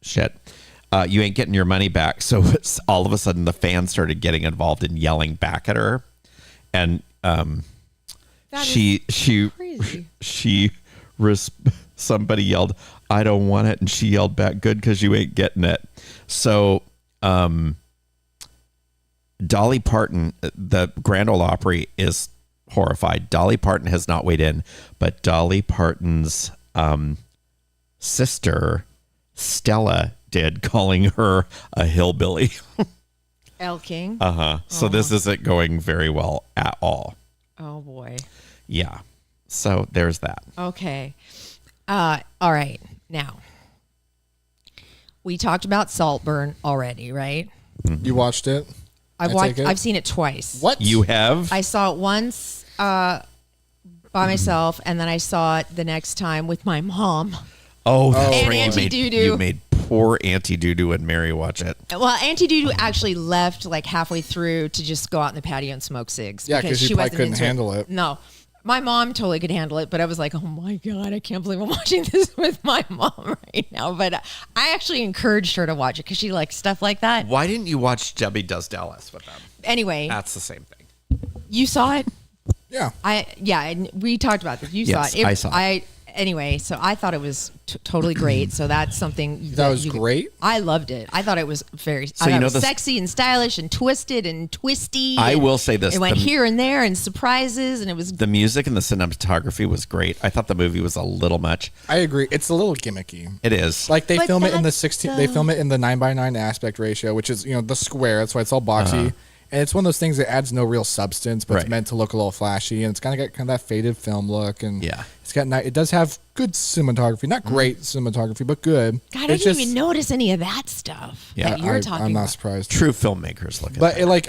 shit. You ain't getting your money back." So all of a sudden the fans started getting involved and yelling back at her. And That she crazy. she somebody yelled, "I don't want it," and she yelled back, "Good, because you ain't getting it." So, Dolly Parton, the Grand Ole Opry is horrified. Dolly Parton has not weighed in, but Dolly Parton's sister, Stella, did, calling her a hillbilly. Elle King. So this isn't going very well at all. Oh boy. Yeah. So there's that. Okay. All right. Now, we talked about Saltburn already, right? You watched it? I've seen it twice. What? You have? I saw it once by myself, and then I saw it the next time with my mom. Oh, that's And right. Auntie Doo-Doo. You made poor Auntie Doo-Doo and Mary watch it. Well, Auntie Doo-Doo actually left like halfway through to just go out in the patio and smoke cigs. Yeah, 'cause she probably wasn't couldn't into handle it. No. My mom totally could handle it, but I was like, oh my God, I can't believe I'm watching this with my mom right now. But I actually encouraged her to watch it because she likes stuff like that. Why didn't you watch Debbie Does Dallas with them? Anyway, That's the same thing. you saw it? Yeah. And we talked about this. You Yes, saw it. I saw it. Anyway, so I thought it was totally great. So that's something That was great? I loved it. I thought it was very you know it was the- sexy and stylish and twisted and twisty. I and will say this, It went the- here and there and surprises, and it was The music and the cinematography was great. I thought the movie was a little much. I agree. It's a little gimmicky. It is. Like they But film it in the that's 16. They film it in the 9:9 aspect ratio, which is the square. That's why it's all boxy. And it's one of those things that adds no real substance, but Right. it's meant to look a little flashy, and it's kind of that faded film look. And Yeah. it's got it does have good cinematography, not great cinematography, but good. God, I It's didn't just- even notice any of that stuff Yeah, that you're I- talking I'm not about. surprised. True filmmakers look at But that.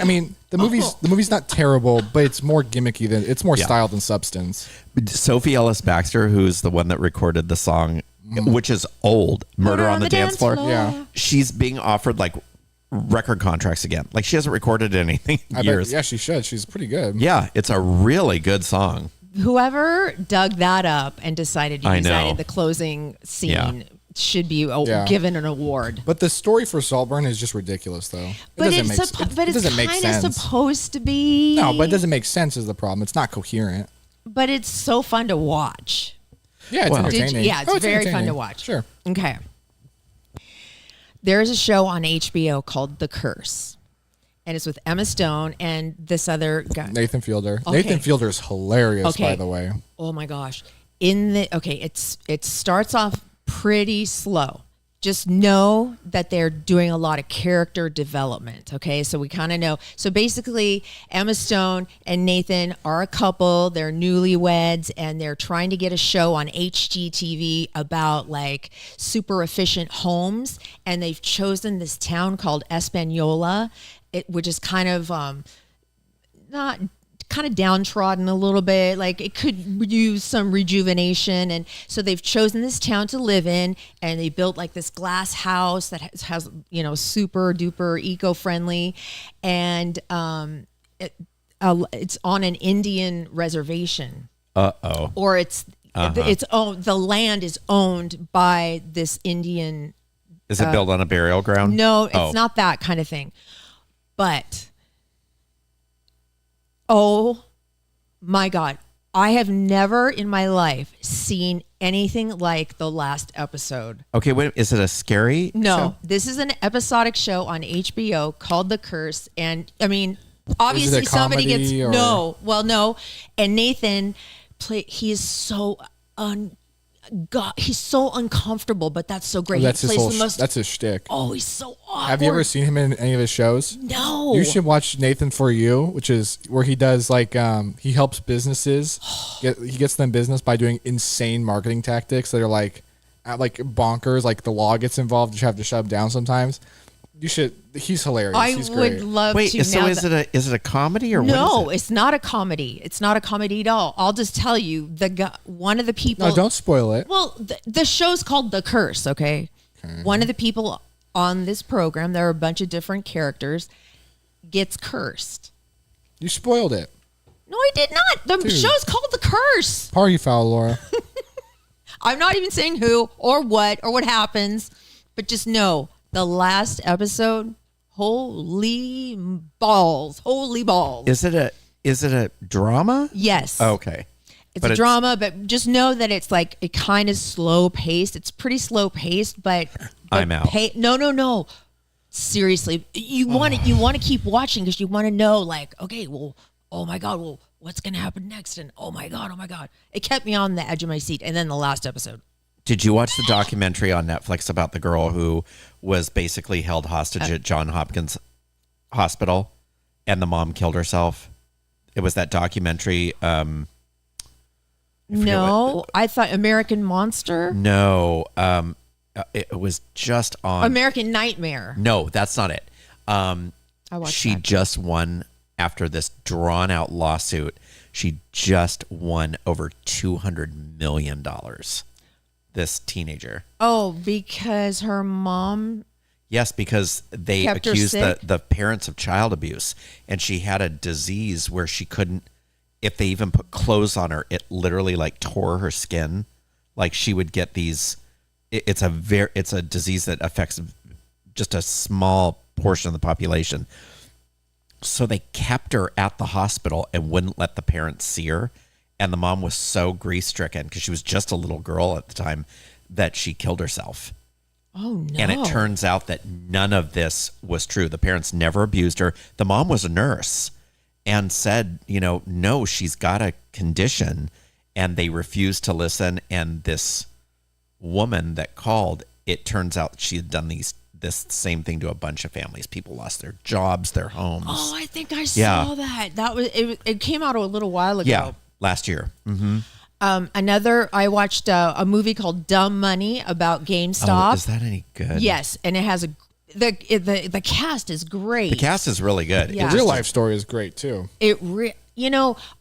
the movie's not terrible, but it's more gimmicky than it's more Yeah. style than substance. Sophie Ellis Baxter, who's the one that recorded the song, which is old, Murder on the Dance Floor. Yeah. She's being offered like record contracts again. Like she hasn't recorded anything in I bet, years. yeah, she should. She's pretty good. Yeah, it's a really good song. Whoever dug that up and decided to I use that know. in the closing scene Yeah. should be Yeah. given an award. But the story for Saltburn is just ridiculous, though. But it it's doesn't make kind of sense. supposed to be. No, but it doesn't make sense is the problem. It's not coherent. But it's so fun to watch. Yeah, it's Well- entertaining. Yeah, it's very fun entertaining. to watch. Sure. Okay. There's a show on HBO called The Curse, and it's with Emma Stone and this other guy. Nathan Fielder. Okay. Nathan Fielder is hilarious, Okay. by the way. Oh my gosh! It starts off pretty slow. Just know that they're doing a lot of character development. Okay, so we kind of know. So basically, Emma Stone and Nathan are a couple. They're newlyweds, and they're trying to get a show on HGTV about like super efficient homes. And they've chosen this town called Espanola, which is kind of not kind of downtrodden a little bit, like it could use some rejuvenation. And so they've chosen this town to live in, and they built like this glass house that has super duper eco-friendly, and it's on an Indian reservation, or it's owned, the land is owned by this Indian. Is it built on a burial ground? No, it's not that kind of thing. But oh my God, I have never in my life seen anything like the last episode. Okay, wait. Is it a scary? No, show? this is an episodic show on HBO called The Curse. And I mean, Is obviously it a somebody gets comedy or- no. And Nathan he is so he's so uncomfortable, but that's so great. That's he his plays whole. the most. That's his shtick. Oh, he's so awkward. Have you ever seen him in any of his shows? No. You should watch Nathan For You, which is where he does like he helps businesses. He gets them business by doing insane marketing tactics that are like bonkers. Like the law gets involved, you have to shut him down sometimes. You should. He's hilarious. I He's would great. love Wait, to. so now is that- it a comedy or No, what is it? it's not a comedy. It's not a comedy at all. I'll just tell you, one of the people. No, don't spoil it. Well, the show's called The Curse. Okay? One of the people on this program, there are a bunch of different characters, gets cursed. You spoiled it. No, I did not. The Dude. show's called The Curse. Party foul, Laura. I'm not even saying who or what happens, but just know the last episode. Holy balls! Holy balls! Is it a drama? Yes. Okay. It's a drama, but just know that it's like it kind of slow paced. It's pretty slow paced, but I'm out. No. Seriously, you want to keep watching because you want to know, like, okay, well, oh my God, well, what's gonna happen next? And oh my God, it kept me on the edge of my seat. And then the last episode. Did you watch the documentary on Netflix about the girl who was basically held hostage at Johns Hopkins Hospital, and the mom killed herself? It was that documentary. No, I thought American Monster. No, it was just on American Nightmare. No, that's not it. She just won after this drawn out lawsuit. She just won over $200 million. This teenager. Oh, because her mom. Yes, because they accused the parents of child abuse, and she had a disease where she couldn't. If they even put clothes on her, it literally like tore her skin. Like she would get these. It's a disease that affects just a small portion of the population. So they kept her at the hospital and wouldn't let the parents see her. And the mom was so grief-stricken because she was just a little girl at the time that she killed herself. Oh, no. And it turns out that none of this was true. The parents never abused her. The mom was a nurse and said, no, she's got a condition. And they refused to listen. And this woman that called, it turns out she had done this same thing to a bunch of families. People lost their jobs, their homes. Oh, I think I saw that. That was it came out a little while ago. Yeah, last year. Mm-hmm. I watched a movie called Dumb Money about GameStop. Oh, is that any good? Yes, and it has the cast is great. The cast is really good. Yeah. The real life story is great too.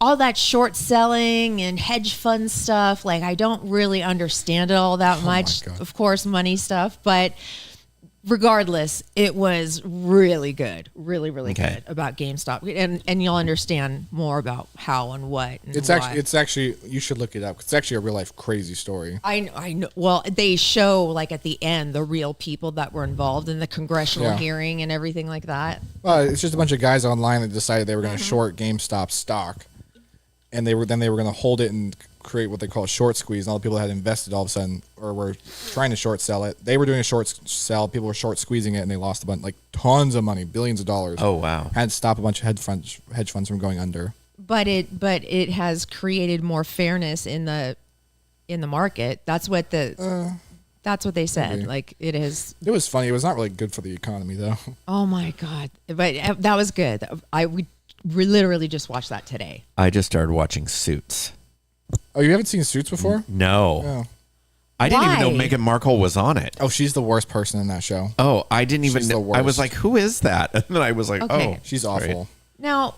All that short selling and hedge fund stuff, like I don't really understand it all that much. Of course, money stuff, but regardless, it was really good, really good about GameStop, and you'll understand more about how and what. And it's actually you should look it up. It's actually a real life crazy story. I know. Well, they show like at the end the real people that were involved in the congressional hearing and everything like that. Well, it's just a bunch of guys online that decided they were going to short GameStop stock, and they were going to hold it and create what they call a short squeeze. And all the people that had invested all of a sudden or were trying to short sell it, they were doing a short sell. People were short squeezing it, and they lost a bunch, like tons of money, billions of dollars. Oh wow! Had to stop a bunch of hedge funds from going under. But it has created more fairness in the market. That's what they said. Maybe. Like it is. It was funny. It was not really good for the economy though. Oh my God! But that was good. We literally just watched that today. I just started watching Suits. Oh, you haven't seen Suits before? No. Oh. I didn't even know Meghan Markle was on it. Oh, she's the worst person in that show. Oh, I didn't even She's know. the worst. I was like, who is that? And then I was like, Okay. oh. She's awful. Great. Now,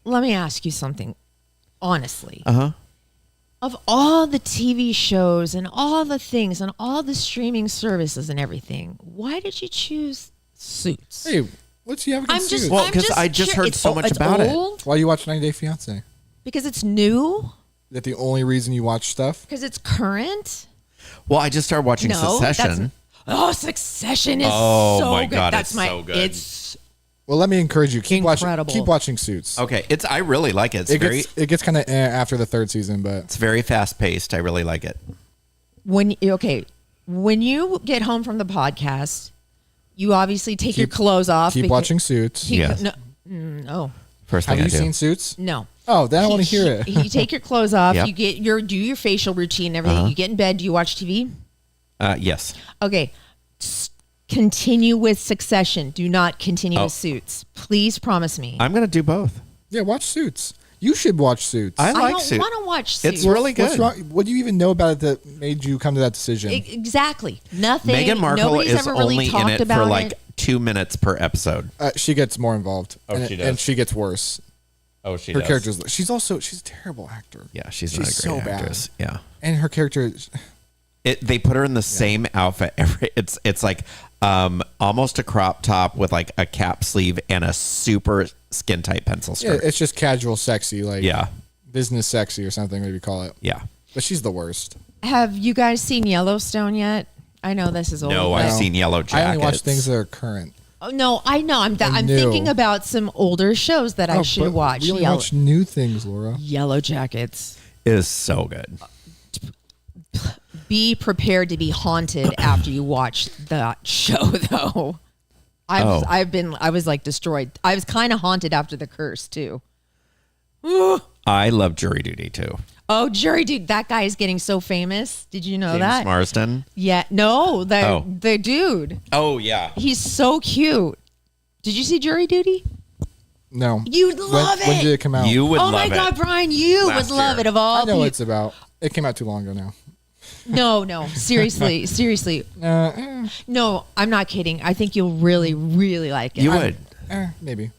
let me ask you something, honestly. Uh-huh. Of all the TV shows and all the things and all the streaming services and everything, why did you choose Suits? Hey, what's you have against Suits? Well, because I just heard so much about it. Why you watch 90 Day Fiancé? Because it's new? Is that the only reason you watch stuff? Because it's current? Well, I just started watching Succession. Succession is so my good. God, that's it's my so good. It's Well, let me encourage you. Keep incredible. watching Suits. Okay, I really like it. It gets kind of after the third season, but it's very fast paced. I really like it. when you get home from the podcast, you obviously take your clothes off. Keep watching Suits. Yes. No. First thing Have I you do. seen Suits? No. Oh, then I want to hear it. You take your clothes off. Yep. You do your facial routine and everything. You get in bed. Do you watch TV? Yes. Okay. Continue with Succession. Do not continue with Suits. Please promise me. I'm going to do both. Yeah, watch Suits. You should watch Suits. I like don't Suits. want to watch Suits. It's really good. What's wrong? What do you even know about it that made you come to that decision? Exactly. Nothing. Meghan Markle Nobody's is ever really only in talked it about for like it. 2 minutes per episode. She gets more involved. She does. And she gets worse. Oh, she Her character's. She's a terrible actor. Yeah, she's not a great so actress. bad. Yeah. And her character. They put her in the same outfit it's like almost a crop top with like a cap sleeve and a super skin tight pencil skirt. Yeah, it's just casual sexy, like Yeah. business sexy or something, maybe call it. Yeah. But she's the worst. Have you guys seen Yellowstone yet? I know this is old. No, I've seen Yellow Jackets. I only watch things that are current. Oh, no, I know. I'm new. thinking about some older shows that I should but watch. We only watch new things, Laura. Yellow Jackets. is so good. Be prepared to be haunted after you watch that show, though. I was like destroyed. I was kind of haunted after The Curse too. I love Jury Duty too. Oh, Jury Duty! That guy is getting so famous. Did you know James that? Marsden. Yeah. No, the dude. Oh yeah. He's so cute. Did you see Jury Duty? No. You'd love it. When did it come out? You would Oh love it. my God, Brian, you Last would love year. it. Of all I know people. what it's about. It came out too long ago now. No, seriously. No, I'm not kidding. I think you'll really, really like it. You would. Maybe.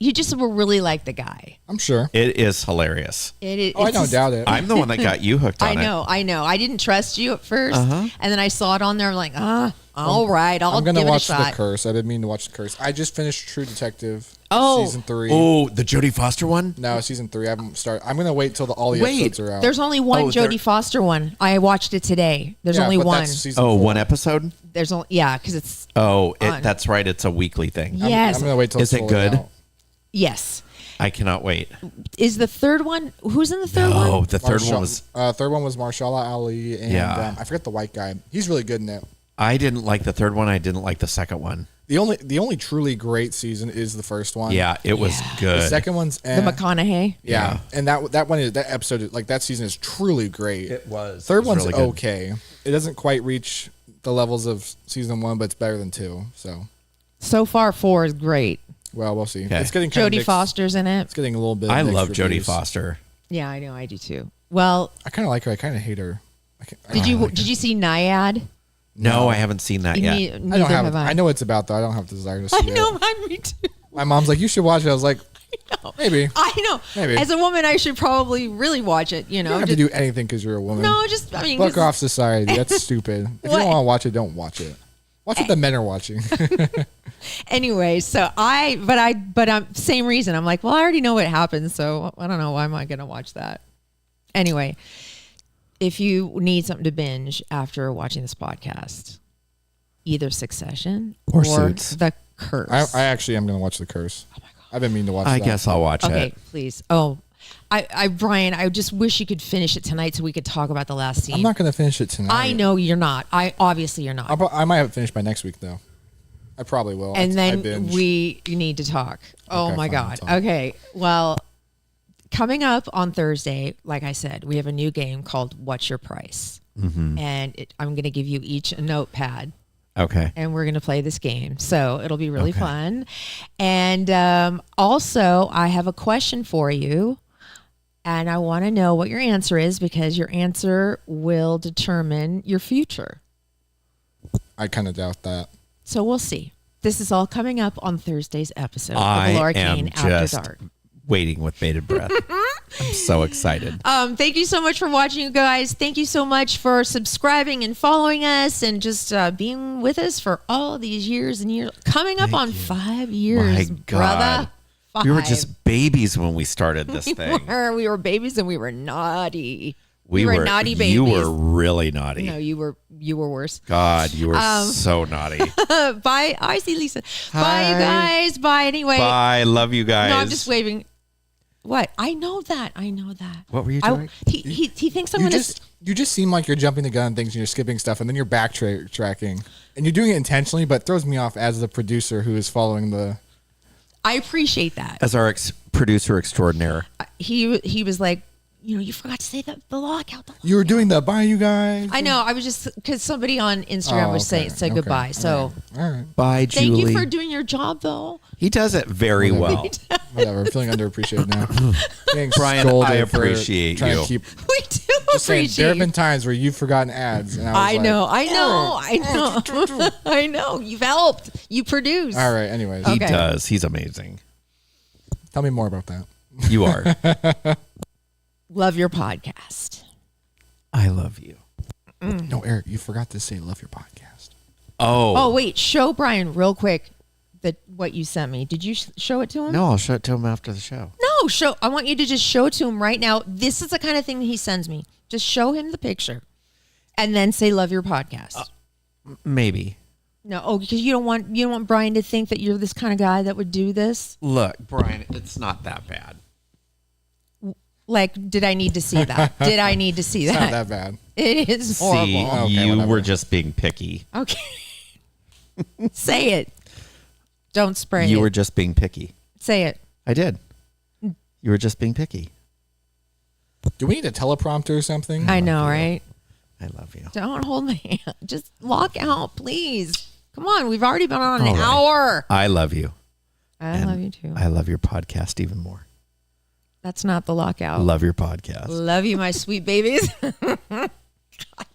You just will really like the guy. I'm sure. It is hilarious. It is. Oh, I don't doubt it. I'm the one that got you hooked on it. I know. I didn't trust you at first, and then I saw it on there. I'm like, all right, I'll I'm gonna give it a watch The shot. Curse. I didn't mean to watch The Curse. I just finished True Detective. Oh. Season 3. Oh, the Jodie Foster one? No, season 3. I haven't started. I'm gonna wait till all the Wait. episodes are out. There's only one Oh, there- Jodie Foster one. I watched it today. There's only but one. that's season Oh, 4. one episode? There's only because it's Oh, On. that's right. It's a weekly thing. yes, I'm gonna wait till Is it's it fully good? out. yes. I cannot wait. Is the third one? Who's in the third one? Oh, the third one was. Third one was Marshala Ali, and Yeah. I forget the white guy. He's really good in it. I didn't like the third one. I didn't like the second one. The only truly great season is the first one. Yeah, it was The good. second one's The McConaughey. yeah, and that episode like that season is truly great. It was. Third It was one's really good. okay. It doesn't quite reach the levels of season 1, but it's better than 2. So far, 4 is great. Well, we'll see. Okay. It's getting kind of Jodie mixed. Foster's in it. It's getting a little bit. I mixed love Jodie reviews. Foster. Yeah, I know. I do too. Well, I kind of like her. I kind of hate her. did you see Naiad? No, I haven't seen that yet. I Neither don't have. have I know what it's about though. I don't have the desire to see I know. it. Me too. My mom's like, you should watch it. I was like, maybe. I know. Maybe. As a woman, I should probably really watch it. You You know, don't have to do anything because you're a woman. no, just I mean, Fuck 'cause- off society. That's stupid. If you What? don't want to watch it, don't watch it. Watch what the men are watching. Anyway, so same reason. I'm like, well, I already know what happens, so I don't know why am I going to watch that. Anyway, if you need something to binge after watching this podcast, either Succession Or Suits. The Curse. I actually am going to watch The Curse. Oh my God. I've been meaning to watch I that. guess I'll watch Okay, it. please. Oh, Brian, I just wish you could finish it tonight so we could talk about the last scene. I'm not going to finish it tonight. I know you're not. Obviously you're not. I might have it finished by next week, though. I probably will. And I then binge. we need to talk. Oh Okay, my fine, God. we'll talk. Okay. Well, coming up on Thursday, like I said, we have a new game called What's Your Price? And I'm going to give you each a notepad Okay. and we're going to play this game. So it'll be really fun. And also, I have a question for you. And I want to know what your answer is because your answer will determine your future. I kind of doubt that. So we'll see. This is all coming up on Thursday's episode I of Laura am Kane After just Dark. waiting with bated breath. I'm so excited. Thank you so much for watching, you guys. Thank you so much for subscribing and following us and just being with us for all these years and years. Coming up on 5 years, My brother. God. 5. We were just babies when we started this thing. We were babies and we were naughty. We were naughty babies. You were really naughty. No, you were worse. God, you were so naughty. Bye. I see Lisa. Bye, Hi. you guys. Bye. Anyway. Bye. Love you guys. No, I'm just waving. What? I know that. What were you doing? He thinks I'm You going just seem like you're jumping the gun on things and you're skipping stuff and then you're backtracking. And you're doing it intentionally, but it throws me off as the producer who is following the... I appreciate that. As our producer extraordinaire. He was like, you forgot to say the lockout. You were doing the bye, you guys. I know. I was just because somebody on Instagram was saying okay. goodbye. So All right. Bye, thank Julie. you for doing your job, though. He does it very well. Whatever. I'm feeling underappreciated now. Getting Brian, scolded I for appreciate trying you. To keep, We do just saying, appreciate. there have been times where you've forgotten ads. And I was I know. You've helped. You produce. All right. Anyways, He Okay. does. He's amazing. tell me more about that. You are. Love your podcast. I love you. No, Eric, you forgot to say love your podcast. Oh wait, show Brian real quick what you sent me. Did you show it to him? No, I'll show it to him after the show. No, show. I want you to just show it to him right now. This is the kind of thing he sends me. Just show him the picture, and then say love your podcast. Maybe. No, because you don't want Brian to think that you're this kind of guy that would do this. Look, Brian, it's not that bad. Like, did I need to see that? Did I need to see It's not that? that bad. It is horrible. See, Okay, you whatever. were just being picky. Okay. Say it. Don't spray You it. were just being picky. Say it. I did. You were just being picky. Do we need a teleprompter or something? I know, right? I love you. Don't hold my hand. Just lock out, please. Come on. We've already been on an All right. hour. I love you. I love you too. I love your podcast even more. That's not the lockout. Love your podcast. Love you, my sweet babies. God,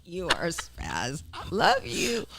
you are a spaz. Love you.